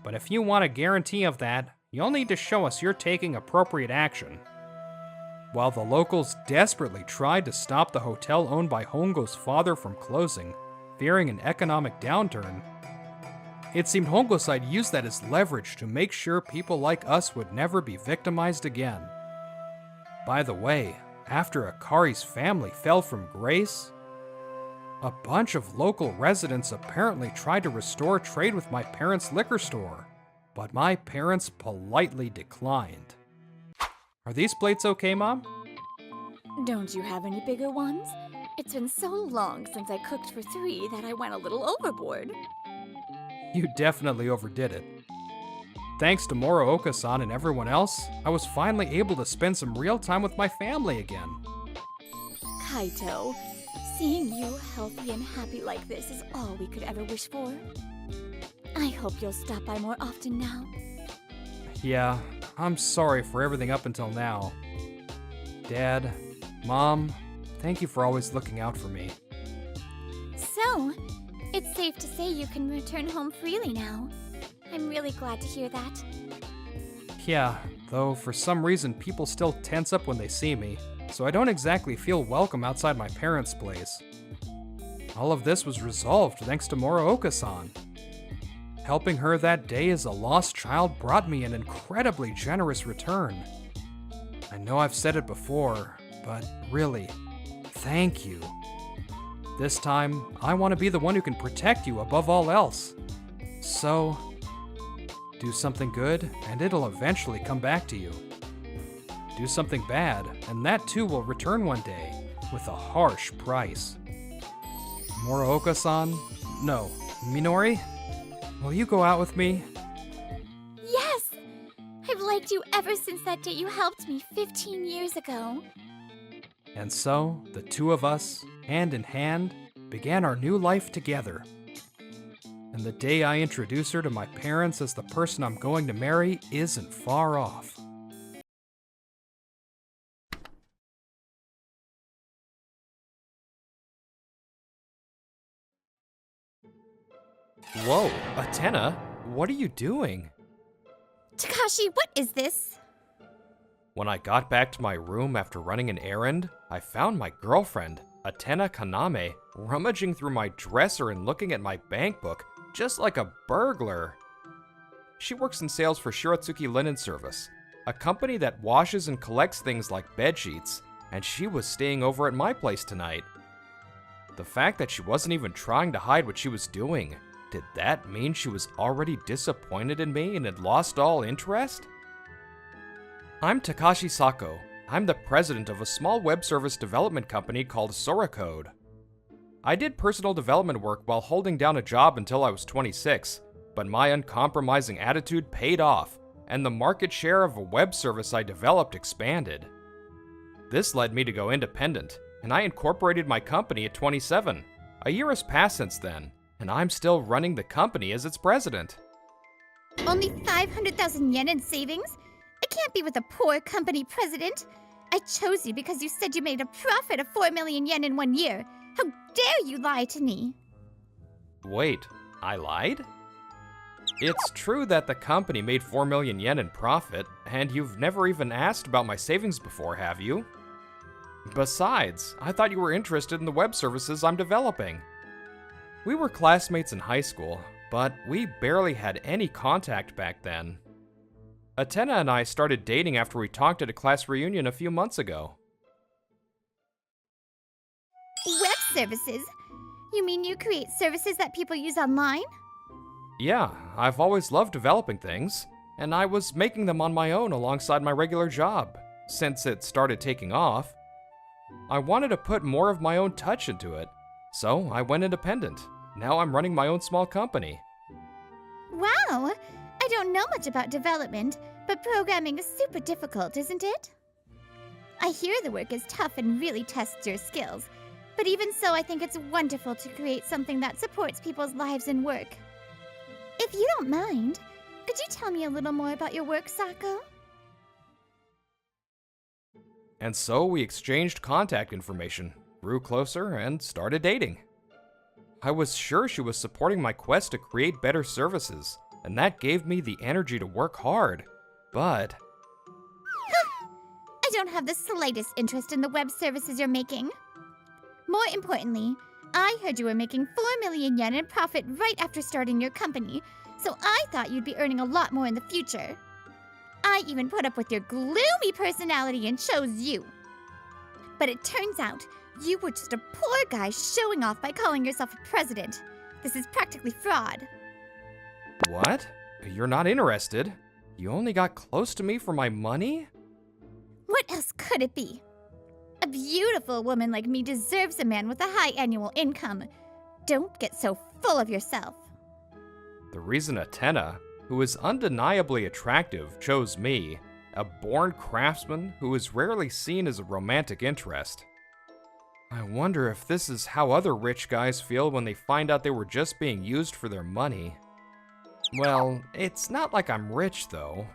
But if you want a guarantee of that, you'll need to show us you're taking appropriate action. While the locals desperately tried to stop the hotel owned by Hongo's father from closing, fearing an economic downturn, it seemed Hongo-side used that as leverage to make sure people like us would never be victimized again. By the way, after Akari's family fell from grace, a bunch of local residents apparently tried to restore trade with my parents' liquor store, but my parents politely declined. Are these plates okay, Mom? Don't you have any bigger ones? It's been so long since I cooked for 3 that I went a little overboard. You definitely overdid it. Thanks to Morooka-san and everyone else, I was finally able to spend some real time with my family again. Kaito, seeing you healthy and happy like this is all we could ever wish for. I hope you'll stop by more often now. Yeah, I'm sorry for everything up until now. Dad, Mom, thank you for always looking out for me. So, it's safe to say you can return home freely now. I'm really glad to hear that. Yeah, though for some reason people still tense up when they see me, so I don't exactly feel welcome outside my parents' place. All of this was resolved thanks to Morooka-san. Helping her that day as a lost child brought me an incredibly generous return. I know I've said it before, but really, thank you. This time, I want to be the one who can protect you above all else. So, do something good, and it'll eventually come back to you. Do something bad, and that too will return one day, with a harsh price. Morooka-san? No, Minori? Will you go out with me? Yes! I've liked you ever since that day you helped me 15 years ago. And so, the two of us, hand in hand, began our new life together. And the day I introduce her to my parents as the person I'm going to marry isn't far off. Whoa, Atena, what are you doing? Takashi, what is this? When I got back to my room after running an errand, I found my girlfriend, Atena Kaname, rummaging through my dresser and looking at my bank book, just like a burglar. She works in sales for Shiratsuki Linen Service, a company that washes and collects things like bedsheets, and she was staying over at my place tonight. The fact that she wasn't even trying to hide what she was doing, did that mean she was already disappointed in me and had lost all interest? I'm Takashi Sako. I'm the president of a small web service development company called Soracode. I did personal development work while holding down a job until I was 26, but my uncompromising attitude paid off, and the market share of a web service I developed expanded. This led me to go independent, and I incorporated my company at 27. A year has passed since then, and I'm still running the company as its president. Only 500,000 yen in savings? I can't be with a poor company president. I chose you because you said you made a profit of 4 million yen in 1 year. How dare you lie to me? Wait, I lied? It's true that the company made 4 million yen in profit, and you've never even asked about my savings before, have you? Besides, I thought you were interested in the web services I'm developing. We were classmates in high school, but we barely had any contact back then. Atena and I started dating after we talked at a class reunion a few months ago. Web services? You mean you create services that people use online? Yeah, I've always loved developing things, and I was making them on my own alongside my regular job, since it started taking off. I wanted to put more of my own touch into it, so I went independent. Now I'm running my own small company. Wow! I don't know much about development, but programming is super difficult, isn't it? I hear the work is tough and really tests your skills, but even so, I think it's wonderful to create something that supports people's lives and work. If you don't mind, could you tell me a little more about your work, Sako? And so we exchanged contact information, grew closer, and started dating. I was sure she was supporting my quest to create better services, and that gave me the energy to work hard. But I don't have the slightest interest in the web services you're making. More importantly, I heard you were making 4 million yen in profit right after starting your company, so I thought you'd be earning a lot more in the future. I even put up with your gloomy personality and chose you. But it turns out, you were just a poor guy showing off by calling yourself a president. This is practically fraud. what? You're not interested? You only got close to me for my money? What else could it be? A beautiful woman like me deserves a man with a high annual income. Don't get so full of yourself. The reason Atena, who is undeniably attractive, chose me, a born craftsman who is rarely seen as a romantic interest. I wonder if this is how other rich guys feel when they find out they were just being used for their money. Well, it's not like I'm rich, though.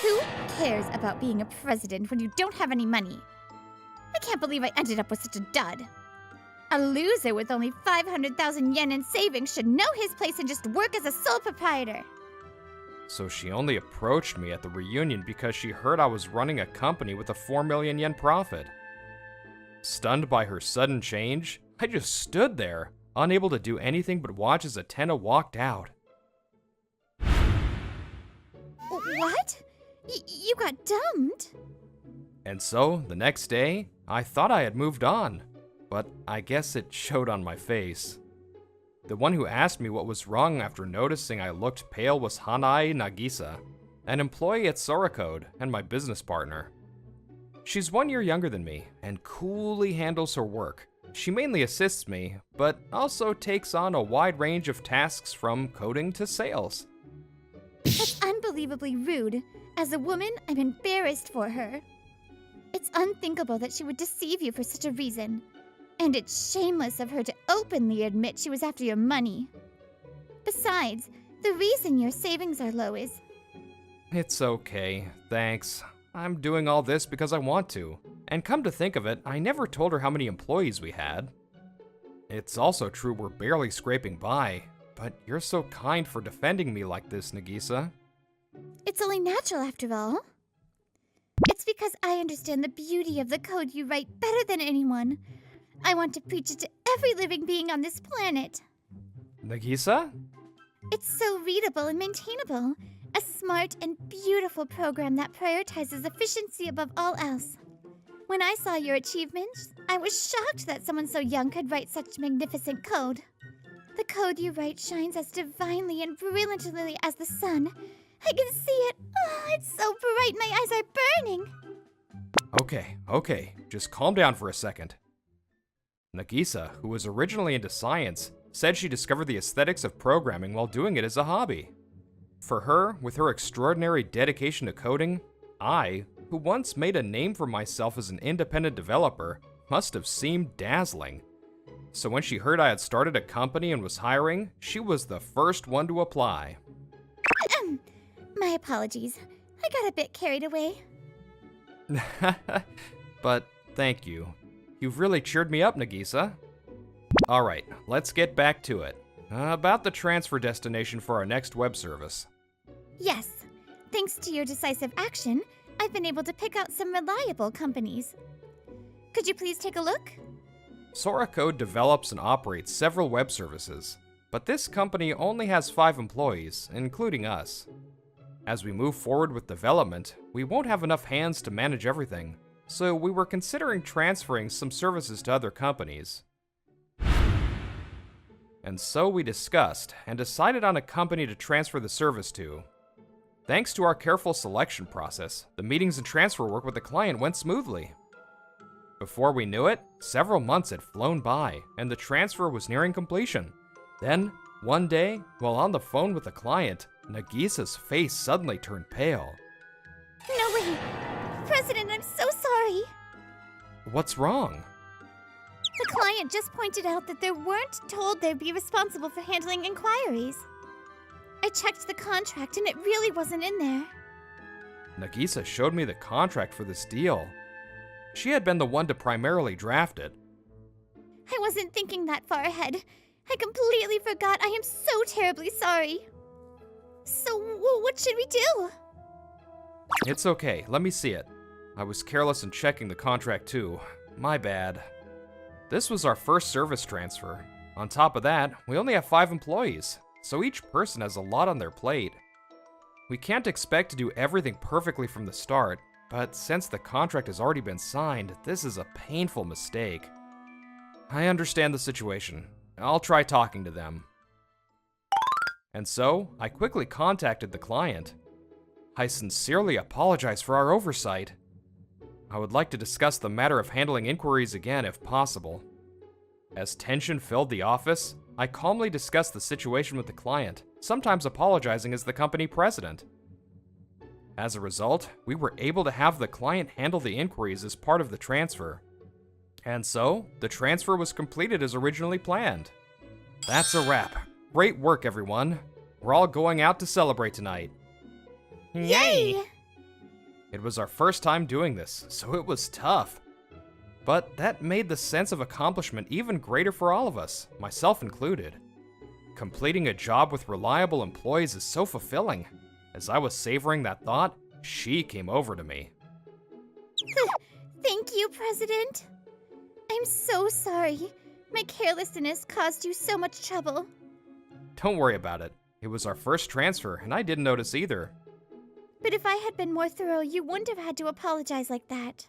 Who cares about being a president when you don't have any money? I can't believe I ended up with such a dud. A loser with only 500,000 yen in savings should know his place and just work as a sole proprietor. So she only approached me at the reunion because she heard I was running a company with a 4 million yen profit. Stunned by her sudden change, I just stood there, unable to do anything but watch as Atena walked out. What? You got dumped? And so, the next day, I thought I had moved on, but I guess it showed on my face. The one who asked me what was wrong after noticing I looked pale was Hanae Nagisa, an employee at Soracode and my business partner. She's 1 year younger than me and coolly handles her work. She mainly assists me, but also takes on a wide range of tasks from coding to sales. That's unbelievably rude. As a woman, I'm embarrassed for her. It's unthinkable that she would deceive you for such a reason. And it's shameless of her to openly admit she was after your money. Besides, the reason your savings are low is... It's okay, thanks. I'm doing all this because I want to. And come to think of it, I never told her how many employees we had. It's also true we're barely scraping by, but you're so kind for defending me like this, Nagisa. It's only natural after all. It's because I understand the beauty of the code you write better than anyone. I want to preach it to every living being on this planet. Nagisa? It's so readable and maintainable. A smart and beautiful program that prioritizes efficiency above all else. When I saw your achievements, I was shocked that someone so young could write such magnificent code. The code you write shines as divinely and brilliantly as the sun. I can see it. Oh, it's so bright, my eyes are burning. Okay, just calm down for a second. Nagisa, who was originally into science, said she discovered the aesthetics of programming while doing it as a hobby. For her, with her extraordinary dedication to coding, I, who once made a name for myself as an independent developer, must have seemed dazzling. So when she heard I had started a company and was hiring, she was the first one to apply. My apologies. I got a bit carried away. But thank you. You've really cheered me up, Nagisa. Alright, let's get back to it. About the transfer destination for our next web service. Yes, thanks to your decisive action, I've been able to pick out some reliable companies. Could you please take a look? Sora Code develops and operates several web services, but this company only has 5 employees, including us. As we move forward with development, we won't have enough hands to manage everything, so we were considering transferring some services to other companies. And so we discussed and decided on a company to transfer the service to. Thanks to our careful selection process, the meetings and transfer work with the client went smoothly. Before we knew it, several months had flown by, and the transfer was nearing completion. Then, one day, while on the phone with the client, Nagisa's face suddenly turned pale. No way! President, I'm so sorry! What's wrong? The client just pointed out that they weren't told they'd be responsible for handling inquiries. I checked the contract and it really wasn't in there. Nagisa showed me the contract for this deal. She had been the one to primarily draft it. I wasn't thinking that far ahead. I completely forgot. I am so terribly sorry. So, what should we do? It's okay, let me see it. I was careless in checking the contract too. My bad. This was our first service transfer. On top of that, we only have 5 employees, so each person has a lot on their plate. We can't expect to do everything perfectly from the start, but since the contract has already been signed, this is a painful mistake. I understand the situation. I'll try talking to them. And so, I quickly contacted the client. I sincerely apologize for our oversight. I would like to discuss the matter of handling inquiries again if possible. As tension filled the office, I calmly discussed the situation with the client, sometimes apologizing as the company president. As a result, we were able to have the client handle the inquiries as part of the transfer. And so, the transfer was completed as originally planned. That's a wrap. Great work, everyone. We're all going out to celebrate tonight. Yay! It was our first time doing this, so it was tough. But that made the sense of accomplishment even greater for all of us, myself included. Completing a job with reliable employees is so fulfilling. As I was savoring that thought, she came over to me. Thank you, President. I'm so sorry. My carelessness caused you so much trouble. Don't worry about it. It was our first transfer, and I didn't notice either. But if I had been more thorough, you wouldn't have had to apologize like that.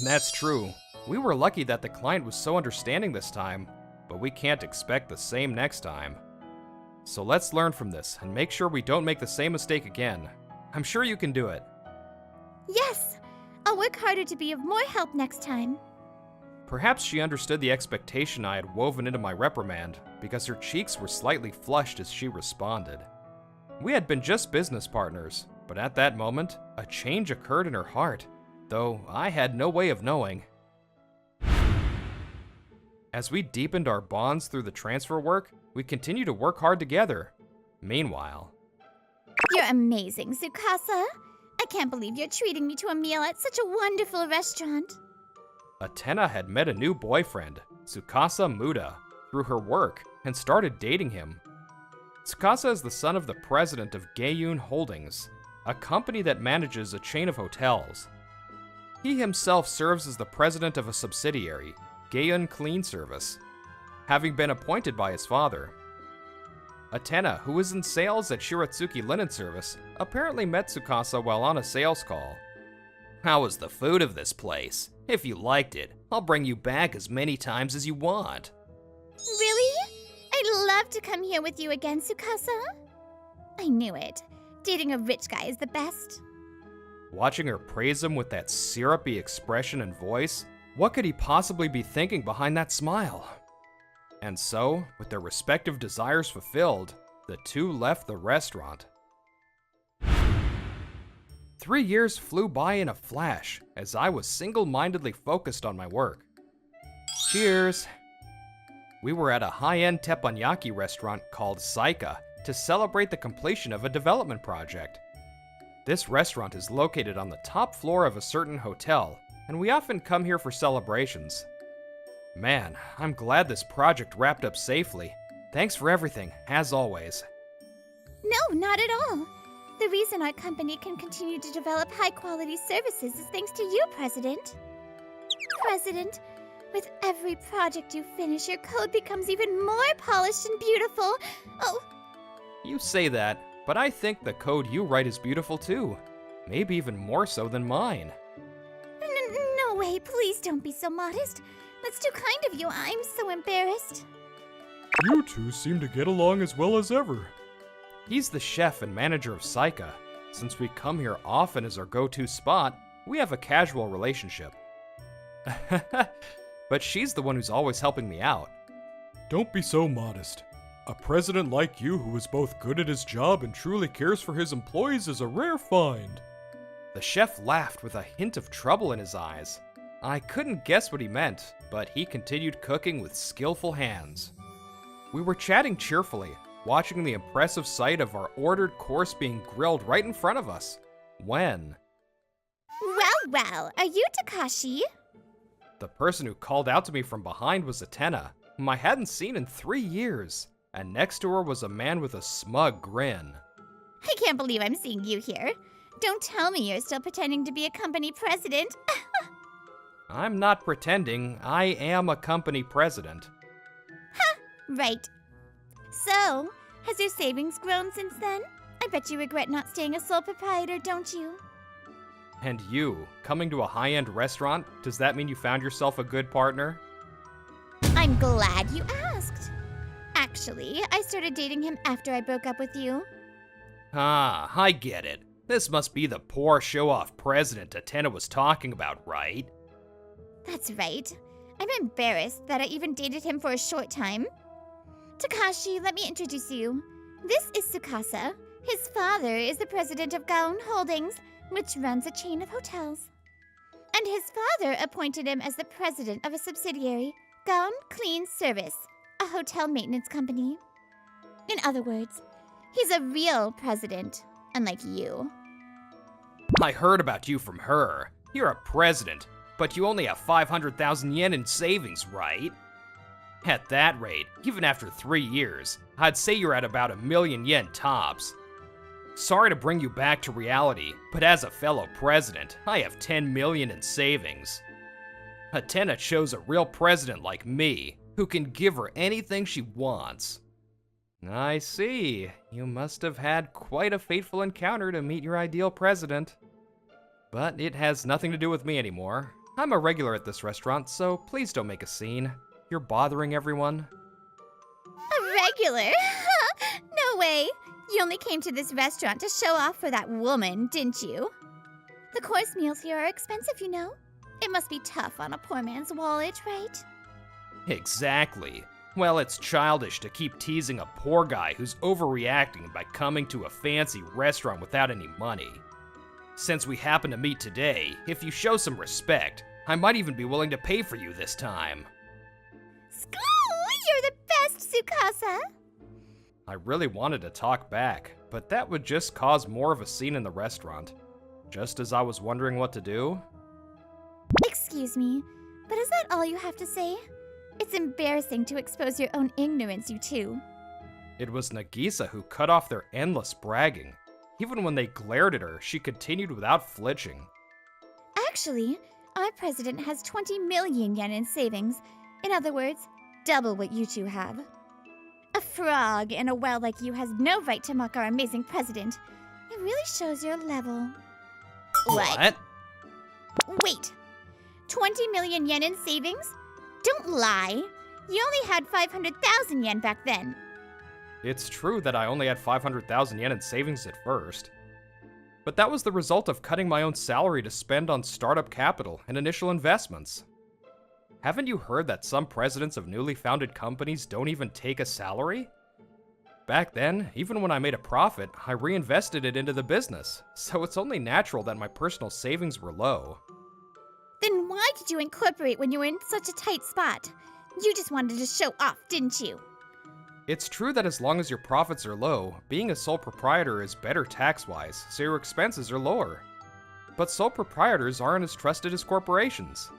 That's true. We were lucky that the client was so understanding this time, but we can't expect the same next time. So let's learn from this and make sure we don't make the same mistake again. I'm sure you can do it. Yes! I'll work harder to be of more help next time. Perhaps she understood the expectation I had woven into my reprimand, because her cheeks were slightly flushed as she responded. We had been just business partners, but at that moment, a change occurred in her heart, though I had no way of knowing. As we deepened our bonds through the transfer work, we continued to work hard together. Meanwhile, You're amazing, Tsukasa. I can't believe you're treating me to a meal at such a wonderful restaurant. Atena had met a new boyfriend, Tsukasa Muda, through her work and started dating him. Tsukasa is the son of the president of Gaiyun Holdings, a company that manages a chain of hotels. He himself serves as the president of a subsidiary, Gaiyun Clean Service, having been appointed by his father. Atena, who was in sales at Shiratsuki Linen Service, apparently met Tsukasa while on a sales call. "How was the food of this place? If you liked it, I'll bring you back as many times as you want." Really? I'd love to come here with you again, Tsukasa. I knew it. Dating a rich guy is the best. Watching her praise him with that syrupy expression and voice, what could he possibly be thinking behind that smile? And so, with their respective desires fulfilled, the two left the restaurant. 3 years flew by in a flash as I was single-mindedly focused on my work. Cheers! We were at a high-end teppanyaki restaurant called Saika to celebrate the completion of a development project. This restaurant is located on the top floor of a certain hotel, and we often come here for celebrations. Man, I'm glad this project wrapped up safely. Thanks for everything, as always. No, not at all. The reason our company can continue to develop high-quality services is thanks to you, President. President, with every project you finish, your code becomes even more polished and beautiful. Oh, You say that, but I think the code you write is beautiful too. Maybe even more so than mine. no way, please don't be so modest. That's too kind of you. I'm so embarrassed. You two seem to get along as well as ever. He's the chef and manager of Saika. Since we come here often as our go-to spot, we have a casual relationship. But she's the one who's always helping me out. Don't be so modest. A president like you who is both good at his job and truly cares for his employees is a rare find. The chef laughed with a hint of trouble in his eyes. I couldn't guess what he meant, but he continued cooking with skillful hands. We were chatting cheerfully, watching the impressive sight of our ordered course being grilled right in front of us, when Well, are you Takashi? the person who called out to me from behind was Atena, whom I hadn't seen in 3 years, and next to her was a man with a smug grin. I can't believe I'm seeing you here. Don't tell me you're still pretending to be a company president. I'm not pretending, I am a company president. Right. So, has your savings grown since then? I bet you regret not staying a sole proprietor, don't you? And you, coming to a high-end restaurant, does that mean you found yourself a good partner? I'm glad you asked. Actually, I started dating him after I broke up with you. Ah, I get it. This must be the poor show-off president Atena was talking about, right? That's right. I'm embarrassed that I even dated him for a short time. Takashi, let me introduce you. This is Tsukasa. His father is the president of Gaon Holdings, which runs a chain of hotels. And his father appointed him as the president of a subsidiary, Gaon Clean Service, a hotel maintenance company. In other words, he's a real president, unlike you. I heard about you from her. You're a president, but you only have 500,000 yen in savings, right? At that rate, even after 3 years, I'd say you're at about 1 million yen tops. Sorry to bring you back to reality, but as a fellow president, I have 10 million in savings. Atena chose a real president like me, who can give her anything she wants. I see. You must have had quite a fateful encounter to meet your ideal president. But it has nothing to do with me anymore. I'm a regular at this restaurant, so please don't make a scene. You're bothering everyone. A regular? No way. You only came to this restaurant to show off for that woman, didn't you? The course meals here are expensive, you know. It must be tough on a poor man's wallet, right? Exactly. Well, it's childish to keep teasing a poor guy who's overreacting by coming to a fancy restaurant without any money. Since we happen to meet today, if you show some respect, I might even be willing to pay for you this time. You're the best, Tsukasa! I really wanted to talk back, but that would just cause more of a scene in the restaurant. Just as I was wondering what to do. Excuse me, but is that all you have to say? It's embarrassing to expose your own ignorance, you two. It was Nagisa who cut off their endless bragging. Even when they glared at her, she continued without flinching. Actually, our president has 20 million yen in savings. In other words, double what you two have. A frog in a well like you has no right to mock our amazing president. It really shows your level. What? Wait. 20 million yen in savings? Don't lie. You only had 500,000 yen back then. It's true that I only had 500,000 yen in savings at first. But that was the result of cutting my own salary to spend on startup capital and initial investments. Haven't you heard that some presidents of newly founded companies don't even take a salary? Back then, even when I made a profit, I reinvested it into the business, so it's only natural that my personal savings were low. Then why did you incorporate when you were in such a tight spot? You just wanted to show off, didn't you? It's true that as long as your profits are low, being a sole proprietor is better tax-wise, so your expenses are lower. But sole proprietors aren't as trusted as corporations.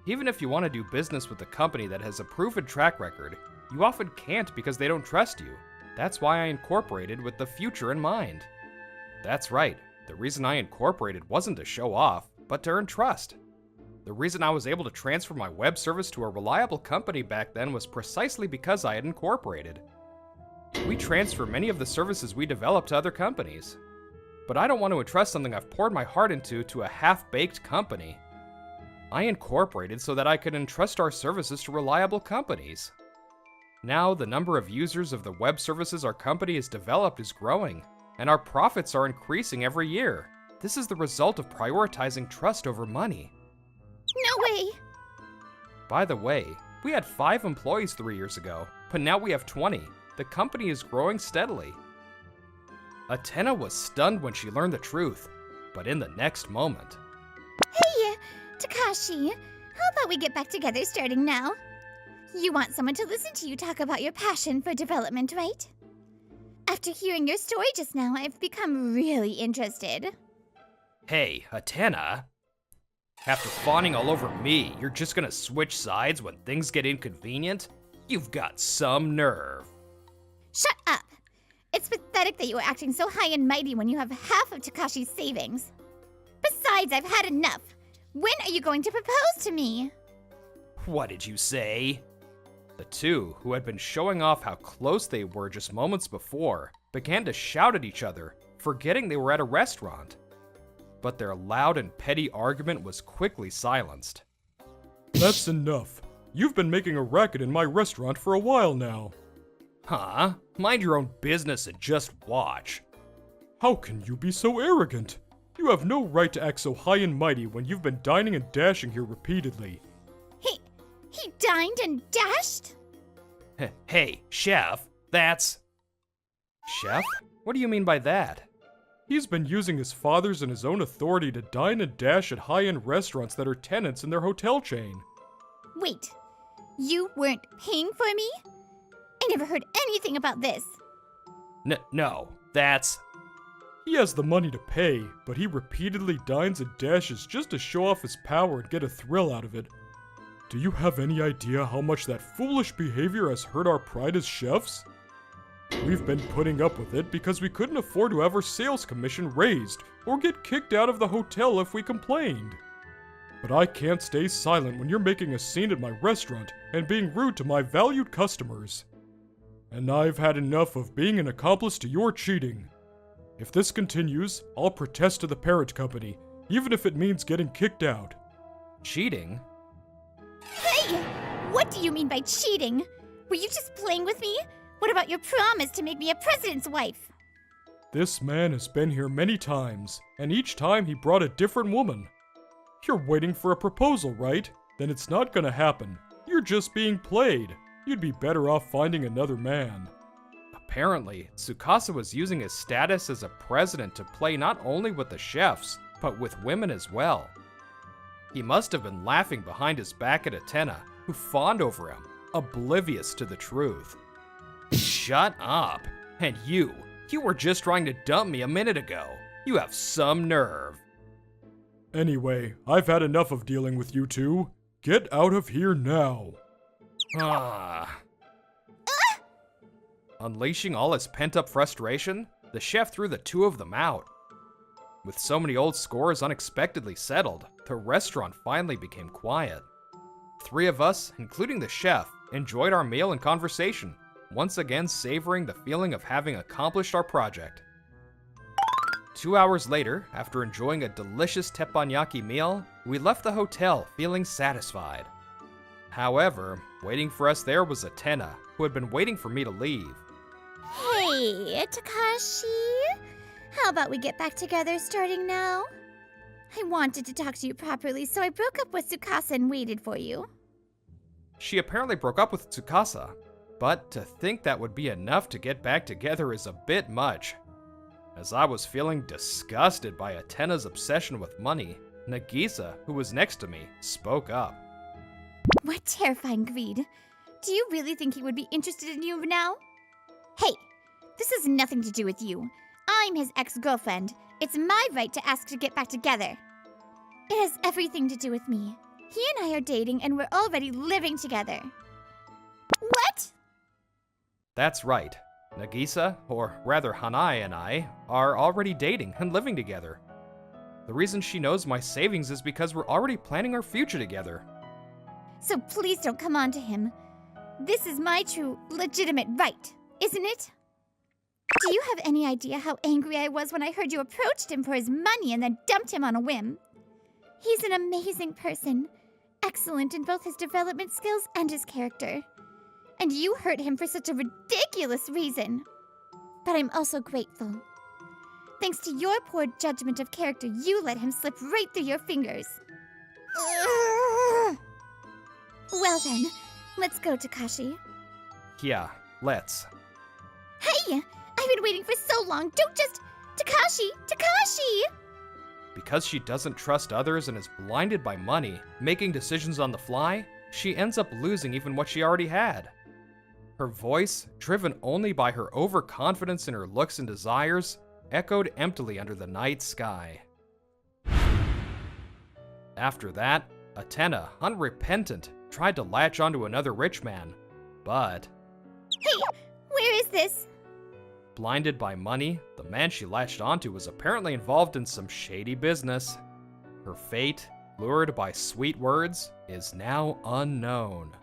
Even if you want to do business with a company that has a proven track record, you often can't because they don't trust you. That's why I incorporated with the future in mind. That's right, the reason I incorporated wasn't to show off, but to earn trust. The reason I was able to transfer my web service to a reliable company back then was precisely because I had incorporated. We transfer many of the services we develop to other companies. But I don't want to entrust something I've poured my heart into to a half-baked company. I incorporated so that I could entrust our services to reliable companies. Now, the number of users of the web services our company has developed is growing, and our profits are increasing every year. This is the result of prioritizing trust over money. No way! By the way, we had 5 employees 3 years ago, but now we have 20. The company is growing steadily. Atena was stunned when she learned the truth, but in the next moment... Hey, Takashi, how about we get back together starting now? You want someone to listen to you talk about your passion for development, right? After hearing your story just now, I've become really interested. Hey, Atena. After fawning all over me, you're just gonna switch sides when things get inconvenient? You've got some nerve. Shut up! It's pathetic that you are acting so high and mighty when you have half of Takashi's savings. Besides, I've had enough. When are you going to propose to me? What did you say? The two, who had been showing off how close they were just moments before, began to shout at each other, forgetting they were at a restaurant. But their loud and petty argument was quickly silenced. That's enough. You've been making a racket in my restaurant for a while now. Huh? Mind your own business and just watch. How can you be so arrogant? You have no right to act so high and mighty when you've been dining and dashing here repeatedly. He dined and dashed? Hey, chef, that's... Chef? What do you mean by that? He's been using his father's and his own authority to dine and dash at high-end restaurants that are tenants in their hotel chain. Wait, you weren't paying for me? I never heard anything about this. No, that's... He has the money to pay, but he repeatedly dines and dashes just to show off his power and get a thrill out of it. Do you have any idea how much that foolish behavior has hurt our pride as chefs? We've been putting up with it because we couldn't afford to have our sales commission raised or get kicked out of the hotel if we complained. But I can't stay silent when you're making a scene at my restaurant and being rude to my valued customers. And I've had enough of being an accomplice to your cheating. If this continues, I'll protest to the parent company, even if it means getting kicked out. Cheating? Hey! What do you mean by cheating? Were you just playing with me? What about your promise to make me a president's wife? This man has been here many times, and each time he brought a different woman. You're waiting for a proposal, right? Then it's not gonna happen. You're just being played. You'd be better off finding another man. Apparently, Tsukasa was using his status as a president to play not only with the chefs, but with women as well. He must have been laughing behind his back at Atena, who fawned over him, oblivious to the truth. Shut up! And you were just trying to dump me a minute ago. You have some nerve. Anyway, I've had enough of dealing with you two. Get out of here now. Unleashing all his pent-up frustration, the chef threw the two of them out. With so many old scores unexpectedly settled, the restaurant finally became quiet. 3 of us, including the chef, enjoyed our meal and conversation, once again savoring the feeling of having accomplished our project. 2 hours later, after enjoying a delicious teppanyaki meal, we left the hotel feeling satisfied. However, waiting for us there was Atena, who had been waiting for me to leave. Hey, Takashi. How about we get back together starting now? I wanted to talk to you properly, so I broke up with Tsukasa and waited for you. She apparently broke up with Tsukasa, but to think that would be enough to get back together is a bit much. As I was feeling disgusted by Atena's obsession with money, Nagisa, who was next to me, spoke up. What terrifying greed. Do you really think he would be interested in you now? Hey, this has nothing to do with you. I'm his ex-girlfriend. It's my right to ask to get back together. It has everything to do with me. He and I are dating and we're already living together. What? That's right. Nagisa, or rather Hanai and I, are already dating and living together. The reason she knows my savings is because we're already planning our future together. So please don't come on to him. This is my true, legitimate right, isn't it? Do you have any idea how angry I was when I heard you approached him for his money and then dumped him on a whim? He's an amazing person, excellent in both his development skills and his character. And you hurt him for such a ridiculous reason. But I'm also grateful. Thanks to your poor judgment of character, you let him slip right through your fingers. Ugh. Well then, let's go, Takashi. Yeah, let's. Hey! I've been waiting for so long. Don't just... Takashi! Takashi! Because she doesn't trust others and is blinded by money, making decisions on the fly, she ends up losing even what she already had. Her voice, driven only by her overconfidence in her looks and desires, echoed emptily under the night sky. After that, Atena, unrepentant, tried to latch onto another rich man, but... Hey! Where is this? Blinded by money, the man she latched onto was apparently involved in some shady business. Her fate, lured by sweet words, is now unknown.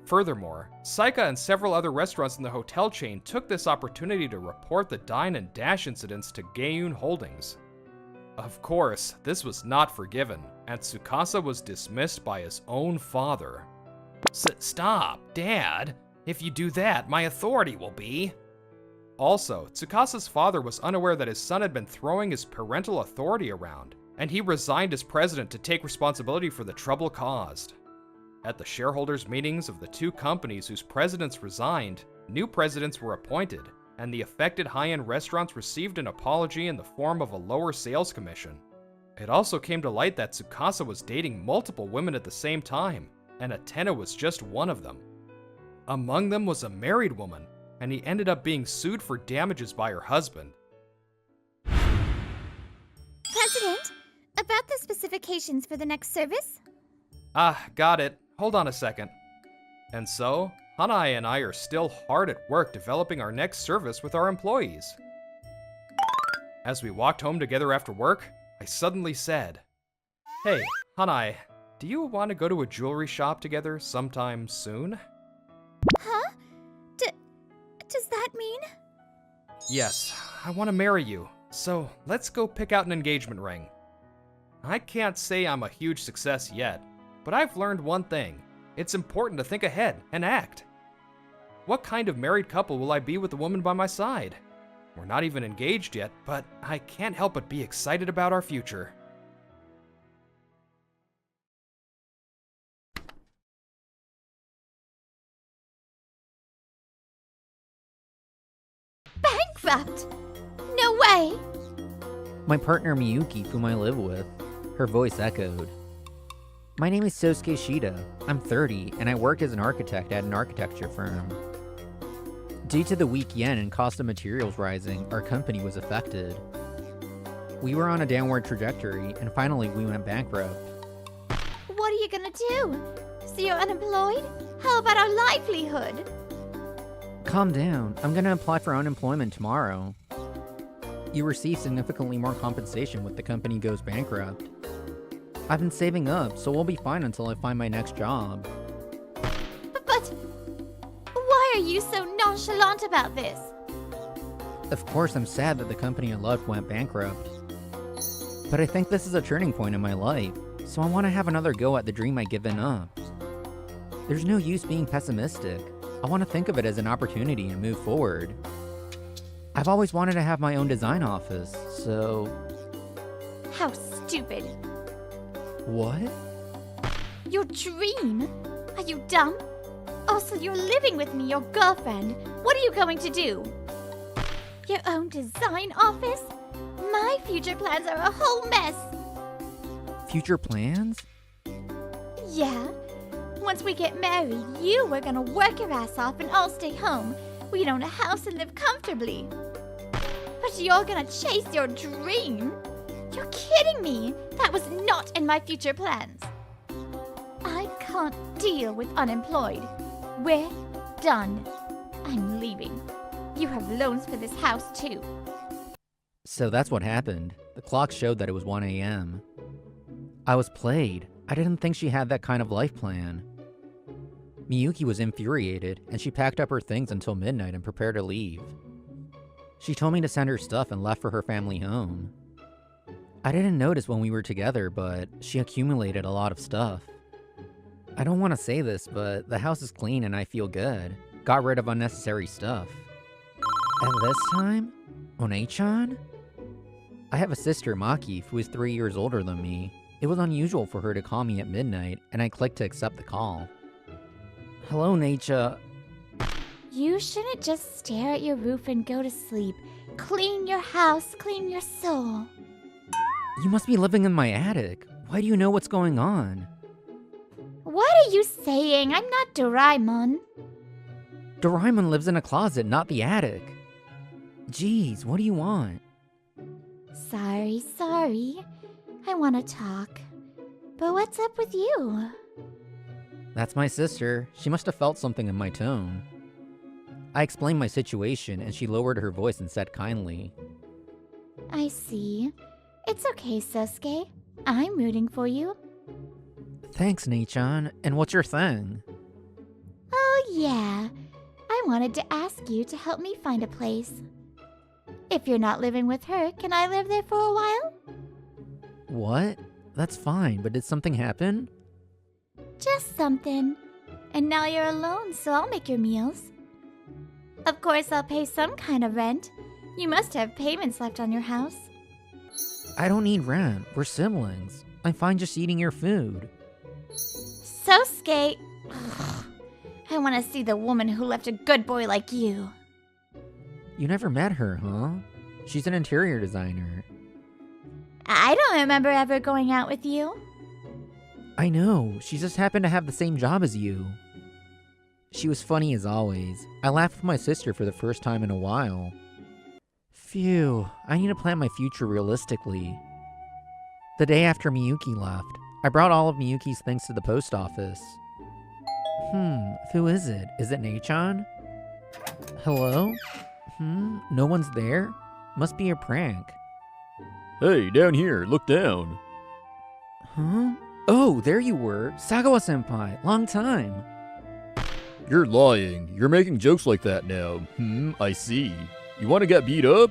Furthermore, Saika and several other restaurants in the hotel chain took this opportunity to report the dine and dash incidents to Gaeun Holdings. Of course, this was not forgiven, and Tsukasa was dismissed by his own father. Stop, Dad! If you do that, my authority will be... Also, Tsukasa's father was unaware that his son had been throwing his parental authority around, and he resigned as president to take responsibility for the trouble caused. At the shareholders' meetings of the two companies whose presidents resigned, new presidents were appointed, and the affected high-end restaurants received an apology in the form of a lower sales commission. It also came to light that Tsukasa was dating multiple women at the same time, and Atena was just one of them. Among them was a married woman, and he ended up being sued for damages by her husband. President, about the specifications for the next service? Got it. Hold on a second. And so, Hanai and I are still hard at work developing our next service with our employees. As we walked home together after work, I suddenly said, "Hey, Hanai, do you want to go to a jewelry shop together sometime soon?" Huh? Does that mean? Yes, I want to marry you, so let's go pick out an engagement ring. I can't say I'm a huge success yet, but I've learned one thing. It's important to think ahead and act. What kind of married couple will I be with the woman by my side? We're not even engaged yet, but I can't help but be excited about our future. Bankrupt? No way! My partner Miyuki, whom I live with. Her voice echoed. My name is Sosuke Shida. I'm 30, and I work as an architect at an architecture firm. Due to the weak yen and cost of materials rising, our company was affected. We were on a downward trajectory, and finally we went bankrupt. What are you gonna do? So you're unemployed? How about our livelihood? Calm down. I'm gonna apply for unemployment tomorrow. You receive significantly more compensation when the company goes bankrupt. I've been saving up, so we'll be fine until I find my next job. But why are you so nonchalant about this? Of course, I'm sad that the company I loved went bankrupt. But I think this is a turning point in my life, so I want to have another go at the dream I'd given up. There's no use being pessimistic. I want to think of it as an opportunity and move forward. I've always wanted to have my own design office, so... How stupid. What? Your dream? Are you dumb? Also, you're living with me, your girlfriend. What are you going to do? Your own design office? My future plans are a whole mess. Future plans? Yeah. Once we get married, you were gonna work your ass off and I'll stay home. We'd own a house and live comfortably. But you're gonna chase your dream? You're kidding me! That was not in my future plans. I can't deal with unemployed. We're done. I'm leaving. You have loans for this house, too. So that's what happened. The clock showed that it was 1 a.m. I was played. I didn't think she had that kind of life plan. Miyuki was infuriated, and she packed up her things until midnight and prepared to leave. She told me to send her stuff and left for her family home. I didn't notice when we were together, but she accumulated a lot of stuff. I don't want to say this, but the house is clean and I feel good. Got rid of unnecessary stuff. At this time? One-chan? I have a sister, Maki, who is 3 years older than me. It was unusual for her to call me at midnight, and I clicked to accept the call. Hello, Necha. You shouldn't just stare at your roof and go to sleep. Clean your house, clean your soul. You must be living in my attic. Why do you know what's going on? What are you saying? I'm not Doraemon. Doraemon lives in a closet, not the attic. Jeez, what do you want? Sorry. I want to talk. But what's up with you? That's my sister. She must have felt something in my tone. I explained my situation, and she lowered her voice and said kindly, I see. It's okay, Sosuke. I'm rooting for you. Thanks, Nechan. And what's your thing? Oh, yeah. I wanted to ask you to help me find a place. If you're not living with her, can I live there for a while? What? That's fine, but did something happen? Just something. And now you're alone, so I'll make your meals. Of course, I'll pay some kind of rent. You must have payments left on your house. I don't need rent. We're siblings. I'm fine just eating your food. Sosuke! I want to see the woman who left a good boy like you. You never met her, huh? She's an interior designer. I don't remember ever going out with you. I know. She just happened to have the same job as you. She was funny as always. I laughed with my sister for the first time in a while. Phew, I need to plan my future realistically. The day after Miyuki left, I brought all of Miyuki's things to the post office. Who is it? Is it Nechan? Hello? No one's there? Must be a prank. Hey, down here, look down. Huh? Oh, there you were. Sagawa-senpai, long time. You're lying. You're making jokes like that now. I see. You want to get beat up?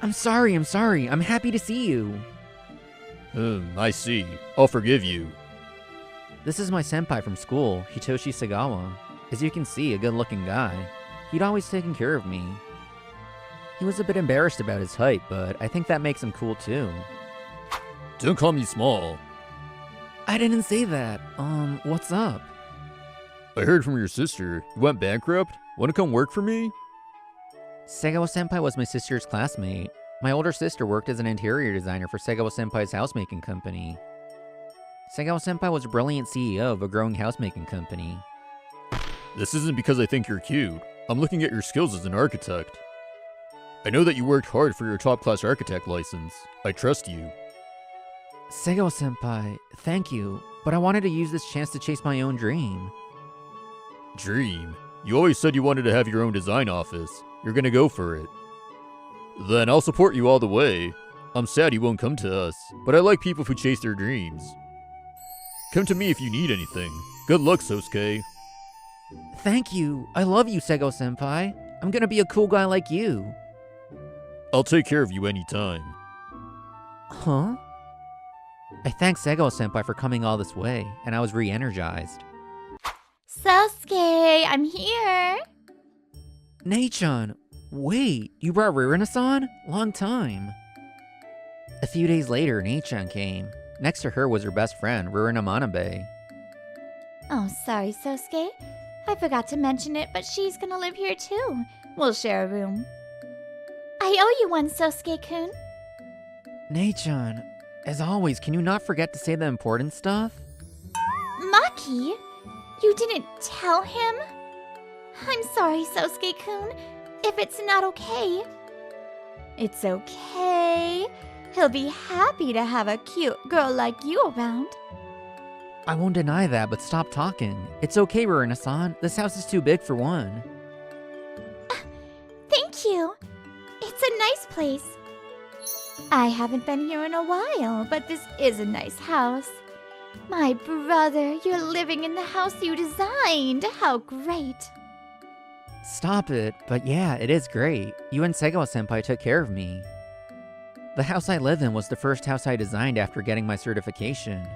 I'm sorry. I'm happy to see you. I see. I'll forgive you. This is my senpai from school, Hitoshi Sagawa. As you can see, a good-looking guy. He'd always taken care of me. He was a bit embarrassed about his height, but I think that makes him cool too. Don't call me small. I didn't say that. What's up? I heard from your sister. You went bankrupt? Want to come work for me? Sagawa-senpai was my sister's classmate. My older sister worked as an interior designer for Sagawa-senpai's housemaking company. Sagawa-senpai was a brilliant CEO of a growing housemaking company. This isn't because I think you're cute. I'm looking at your skills as an architect. I know that you worked hard for your top-class architect license. I trust you. Sagawa-senpai, thank you, but I wanted to use this chance to chase my own dream. Dream? You always said you wanted to have your own design office. You're gonna go for it. Then I'll support you all the way. I'm sad you won't come to us, but I like people who chase their dreams. Come to me if you need anything. Good luck, Sosuke. Thank you. I love you, Sagawa-senpai. I'm gonna be a cool guy like you. I'll take care of you anytime. Huh? I thanked Sagawa-senpai for coming all this way, and I was re-energized. Sosuke, I'm here. Nechan, wait, you brought Ririna-san? Long time. A few days later, Nechan came. Next to her was her best friend, Ririna Manabe. Oh, sorry, Sosuke. I forgot to mention it, but she's gonna live here too. We'll share a room. I owe you one, Sosuke-kun. Nechan, as always, can you not forget to say the important stuff? Maki, You didn't tell him? I'm sorry, Sosuke-kun, if it's not okay. It's okay. He'll be happy to have a cute girl like you around. I won't deny that, but stop talking. It's okay, Ruina-san. This house is too big for one. Thank you. It's a nice place. I haven't been here in a while, but this is a nice house. My brother, you're living in the house you designed. How great. Stop it, but yeah, it is great. You and Segawa-senpai took care of me. The house I live in was the first house I designed after getting my certification.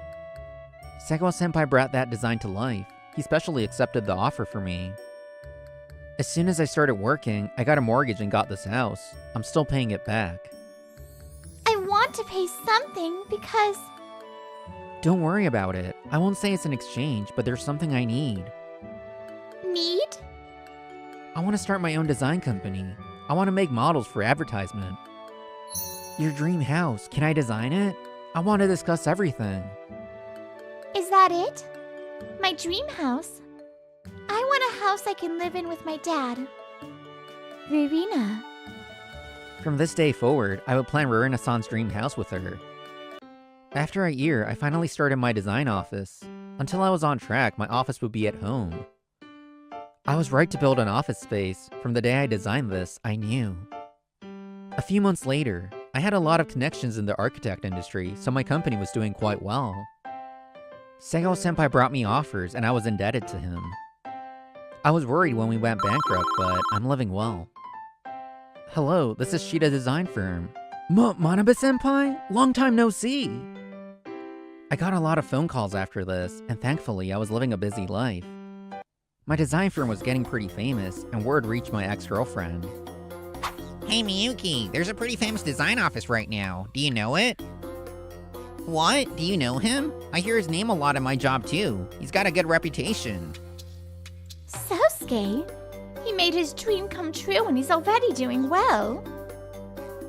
Segawa-senpai brought that design to life. He specially accepted the offer for me. As soon as I started working, I got a mortgage and got this house. I'm still paying it back. I want to pay something because... Don't worry about it. I won't say it's an exchange, but there's something I need. Need? I want to start my own design company. I want to make models for advertisement. Your dream house, can I design it? I want to discuss everything. Is that it? My dream house? I want a house I can live in with my dad. Ririna. From this day forward, I would plan Ruina-san's dream house with her. After a year, I finally started my design office. Until I was on track, my office would be at home. I was right to build an office space. From the day I designed this, I knew. A few months later, I had a lot of connections in the architect industry, so my company was doing quite well. Segawa-senpai brought me offers, and I was indebted to him. I was worried when we went bankrupt, but I'm living well. Hello, this is Shida Design Firm. Manabe-senpai? Long time no see! I got a lot of phone calls after this, and thankfully I was living a busy life. My design firm was getting pretty famous, and word reached my ex-girlfriend. Hey Miyuki, there's a pretty famous design office right now. Do you know it? What? Do you know him? I hear his name a lot in my job too. He's got a good reputation. Sosuke? He made his dream come true and he's already doing well.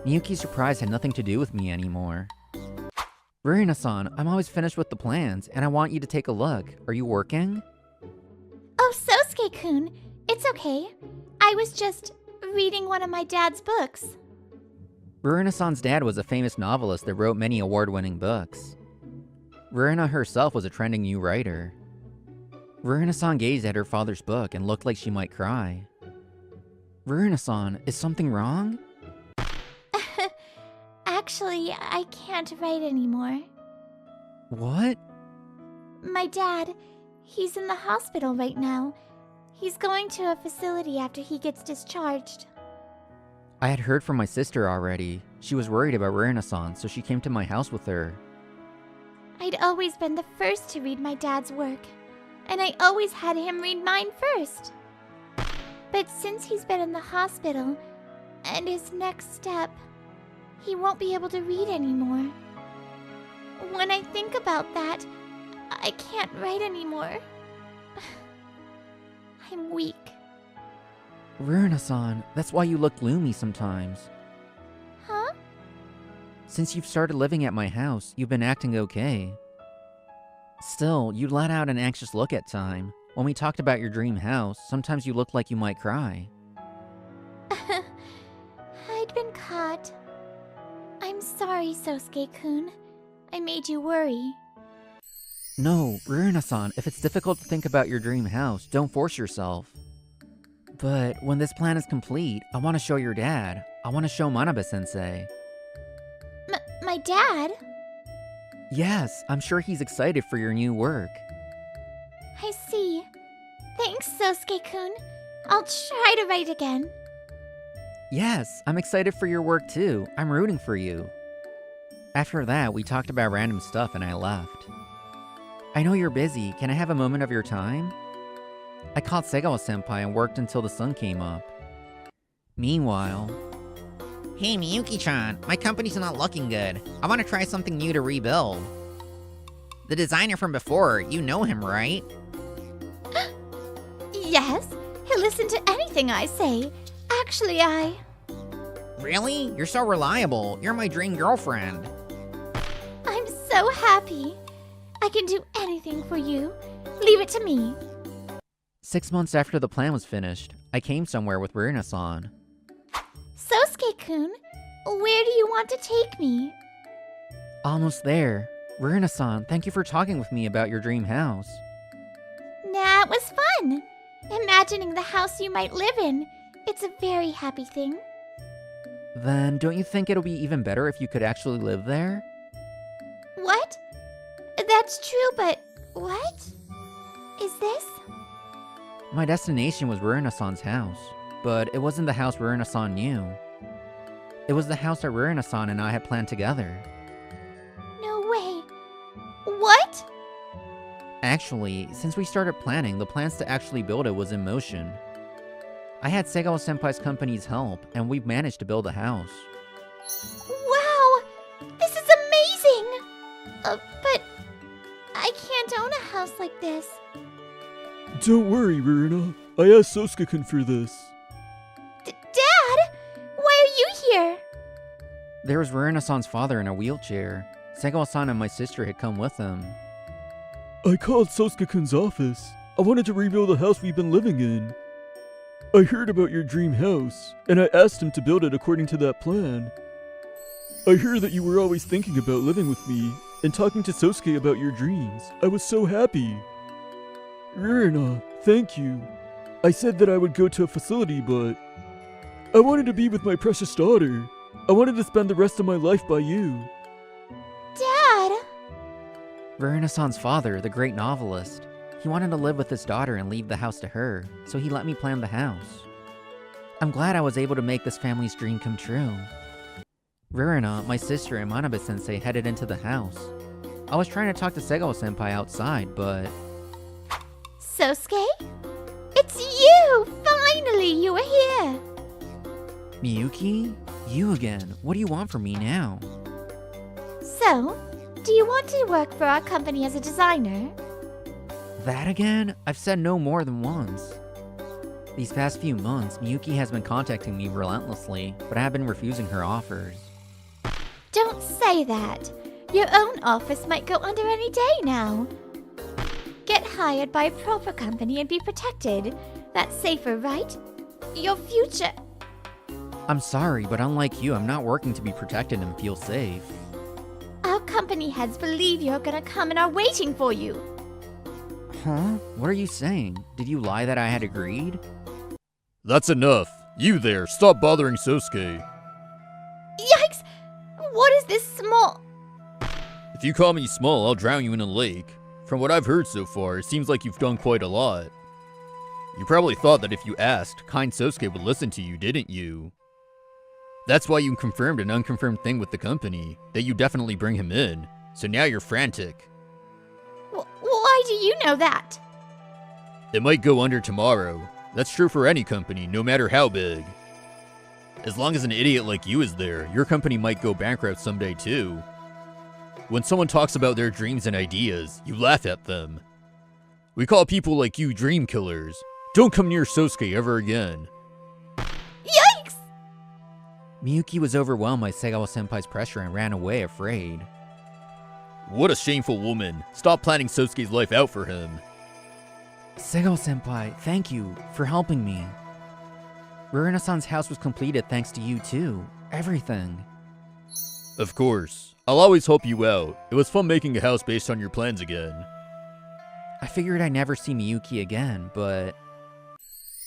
Miyuki's surprise had nothing to do with me anymore. Ruina-san, I'm always finished with the plans, and I want you to take a look. Are you working? Oh, Sosuke-kun, it's okay. I was just reading one of my dad's books. Ruina-san's dad was a famous novelist that wrote many award-winning books. Ruina herself was a trending new writer. Ruina-san gazed at her father's book and looked like she might cry. Ruina-san, is something wrong? Actually, I can't write anymore. What? My dad, he's in the hospital right now. He's going to a facility after he gets discharged. I had heard from my sister already. She was worried about Ruina-san, so she came to my house with her. I'd always been the first to read my dad's work, and I always had him read mine first. But since he's been in the hospital, and his next step, he won't be able to read anymore. When I think about that, I can't write anymore. I'm weak. Ruina-san, that's why you look gloomy sometimes. Huh? Since you've started living at my house, you've been acting okay. Still, you let out an anxious look at time. When we talked about your dream house, sometimes you looked like you might cry. I'd been caught. I'm sorry, Sosuke-kun. I made you worry. No, Ruina-san, if it's difficult to think about your dream house, don't force yourself. But when this plan is complete, I want to show your dad. I want to show Manabe-sensei. My dad? Yes, I'm sure he's excited for your new work. I see. Thanks, Sosuke-kun. I'll try to write again. Yes, I'm excited for your work too. I'm rooting for you. After that, we talked about random stuff and I left. I know you're busy. Can I have a moment of your time? I called Segawa-senpai and worked until the sun came up. Meanwhile... Hey Miyuki-chan, my company's not looking good. I want to try something new to rebuild. The designer from before, you know him, right? Yes, he'll listen to anything I say. Actually, Really? You're so reliable. You're my dream girlfriend. I'm so happy. I can do anything for you. Leave it to me. 6 months after the plan was finished, I came somewhere with Rurina-san. Sosuke-kun, where do you want to take me? Almost there. Rurina-san, thank you for talking with me about your dream house. Nah, it was fun. Imagining the house you might live in. It's a very happy thing. Then don't you think it'll be even better if you could actually live there? What? That's true, but what? Is this? My destination was Rurina-san's house, but it wasn't the house Rurina-san knew. It was the house that Rurina-san and I had planned together. No way. What? Actually, since we started planning, the plans to actually build it was in motion. I had Segawa-senpai's company's help, and we've managed to build a house. Wow! This is amazing! But I can't own a house like this. Don't worry, Rurina. I asked Sosuke-kun for this. Dad! Why are you here? There was Rurina-san's father in a wheelchair. Segawa-san and my sister had come with him. I called Sosuke-kun's office. I wanted to rebuild the house we've been living in. I heard about your dream house, and I asked him to build it according to that plan. I heard that you were always thinking about living with me, and talking to Sosuke about your dreams. I was so happy. Rurina, thank you. I said that I would go to a facility, but I wanted to be with my precious daughter. I wanted to spend the rest of my life by you. Dad! Rurina-san's father, the great novelist. He wanted to live with his daughter and leave the house to her, so he let me plan the house. I'm glad I was able to make this family's dream come true. Rurina, my sister, and Manabe-sensei headed into the house. I was trying to talk to Segawa-senpai outside, but... Sosuke? It's you! Finally, you are here! Miyuki? You again. What do you want from me now? So, do you want to work for our company as a designer? That again? I've said no more than once. These past few months, Miyuki has been contacting me relentlessly, but I have been refusing her offers. Don't say that. Your own office might go under any day now. Get hired by a proper company and be protected. That's safer, right? Your future... I'm sorry, but unlike you, I'm not working to be protected and feel safe. Our company heads believe you're gonna come and are waiting for you. Huh? What are you saying? Did you lie that I had agreed? That's enough. You there, stop bothering Sosuke. Yikes! What is this small... If you call me small, I'll drown you in a lake. From what I've heard so far, it seems like you've done quite a lot. You probably thought that if you asked, kind Sosuke would listen to you, didn't you? That's why you confirmed an unconfirmed thing with the company, that you definitely bring him in. So now you're frantic. Why do you know that? It might go under tomorrow. That's true for any company, no matter how big. As long as an idiot like you is there, your company might go bankrupt someday too. When someone talks about their dreams and ideas, you laugh at them. We call people like you dream killers. Don't come near Sosuke ever again. Yikes! Miyuki was overwhelmed by Segawa-senpai's pressure and ran away afraid. What a shameful woman. Stop planning Sosuke's life out for him. Segawa-senpai, thank you for helping me. Rurina-san's house was completed thanks to you too. Everything. Of course. I'll always help you out. It was fun making a house based on your plans again. I figured I'd never see Miyuki again, but...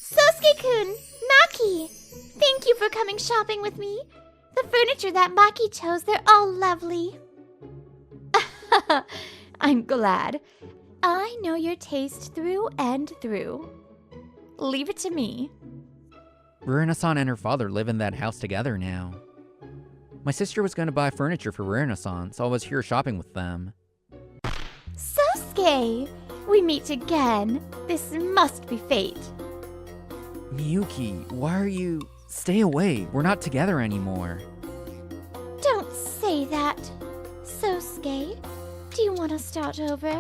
Sosuke-kun! Maki! Thank you for coming shopping with me. The furniture that Maki chose, they're all lovely. I'm glad. I know your taste through and through. Leave it to me. Rurina-san and her father live in that house together now. My sister was going to buy furniture for Rurina-san, so I was here shopping with them. Sosuke! We meet again. This must be fate. Miyuki, why are you... Stay away, we're not together anymore. Don't say that. Sosuke, do you want to start over?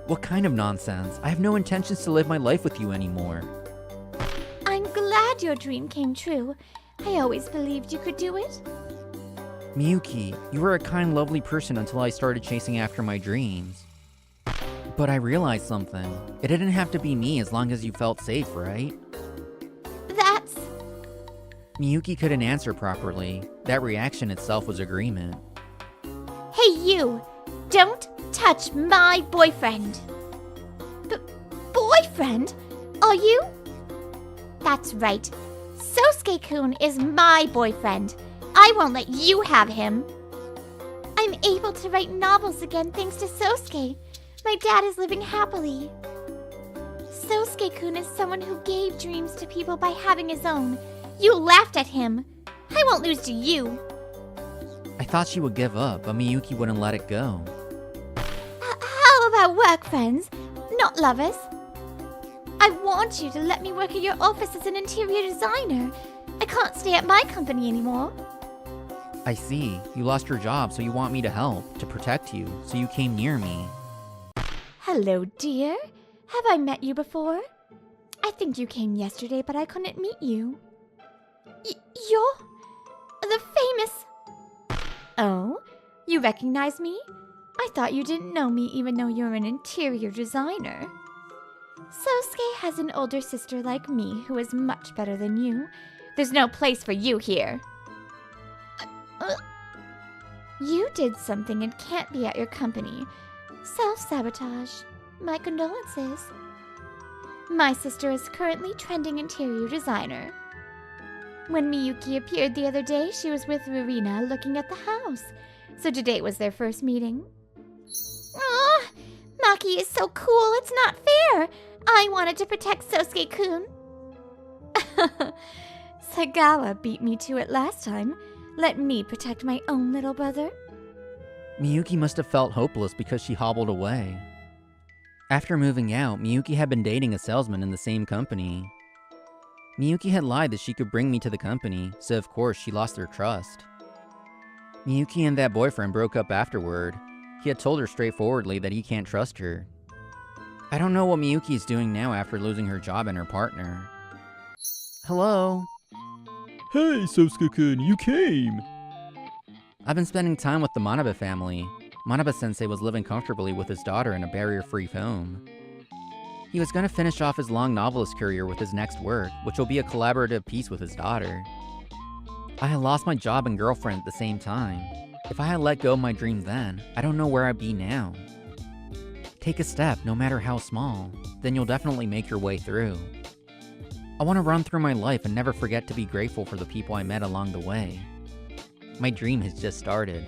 What kind of nonsense? I have no intentions to live my life with you anymore. I'm glad your dream came true. I always believed you could do it. Miyuki, you were a kind, lovely person until I started chasing after my dreams. But I realized something. It didn't have to be me as long as you felt safe, right? That's... Miyuki couldn't answer properly. That reaction itself was agreement. Hey, you! Don't touch my boyfriend! Boyfriend? Are you? That's right. Sosuke-kun is my boyfriend. I won't let you have him. I'm able to write novels again thanks to Sosuke. My dad is living happily. Sosuke-kun is someone who gave dreams to people by having his own. You laughed at him. I won't lose to you. I thought she would give up, but Miyuki wouldn't let it go. How about work friends, not lovers? I want you to let me work at your office as an interior designer. I can't stay at my company anymore. I see. You lost your job, so you want me to help, to protect you, so you came near me. Hello, dear. Have I met you before? I think you came yesterday, but I couldn't meet you. You're the famous... Oh, you recognize me? I thought you didn't know me even though you're an interior designer. Sosuke has an older sister like me who is much better than you. There's no place for you here. You did something and can't be at your company. Self-sabotage. My condolences. My sister is currently trending interior designer. When Miyuki appeared the other day, she was with Rurina looking at the house. So today was their first meeting. Oh, Maki is so cool, it's not fair. I wanted to protect Sosuke-kun. Sagawa beat me to it last time. Let me protect my own little brother. Miyuki must have felt hopeless because she hobbled away. After moving out, Miyuki had been dating a salesman in the same company. Miyuki had lied that she could bring me to the company, so of course she lost her trust. Miyuki and that boyfriend broke up afterward. He had told her straightforwardly that he can't trust her. I don't know what Miyuki is doing now after losing her job and her partner. Hello? Hey, Sosuke-kun, you came! I've been spending time with the Manabe family. Manabe-sensei was living comfortably with his daughter in a barrier-free home. He was going to finish off his long novelist career with his next work, which will be a collaborative piece with his daughter. I had lost my job and girlfriend at the same time. If I had let go of my dream then, I don't know where I'd be now. Take a step, no matter how small, then you'll definitely make your way through. I want to run through my life and never forget to be grateful for the people I met along the way. My dream has just started.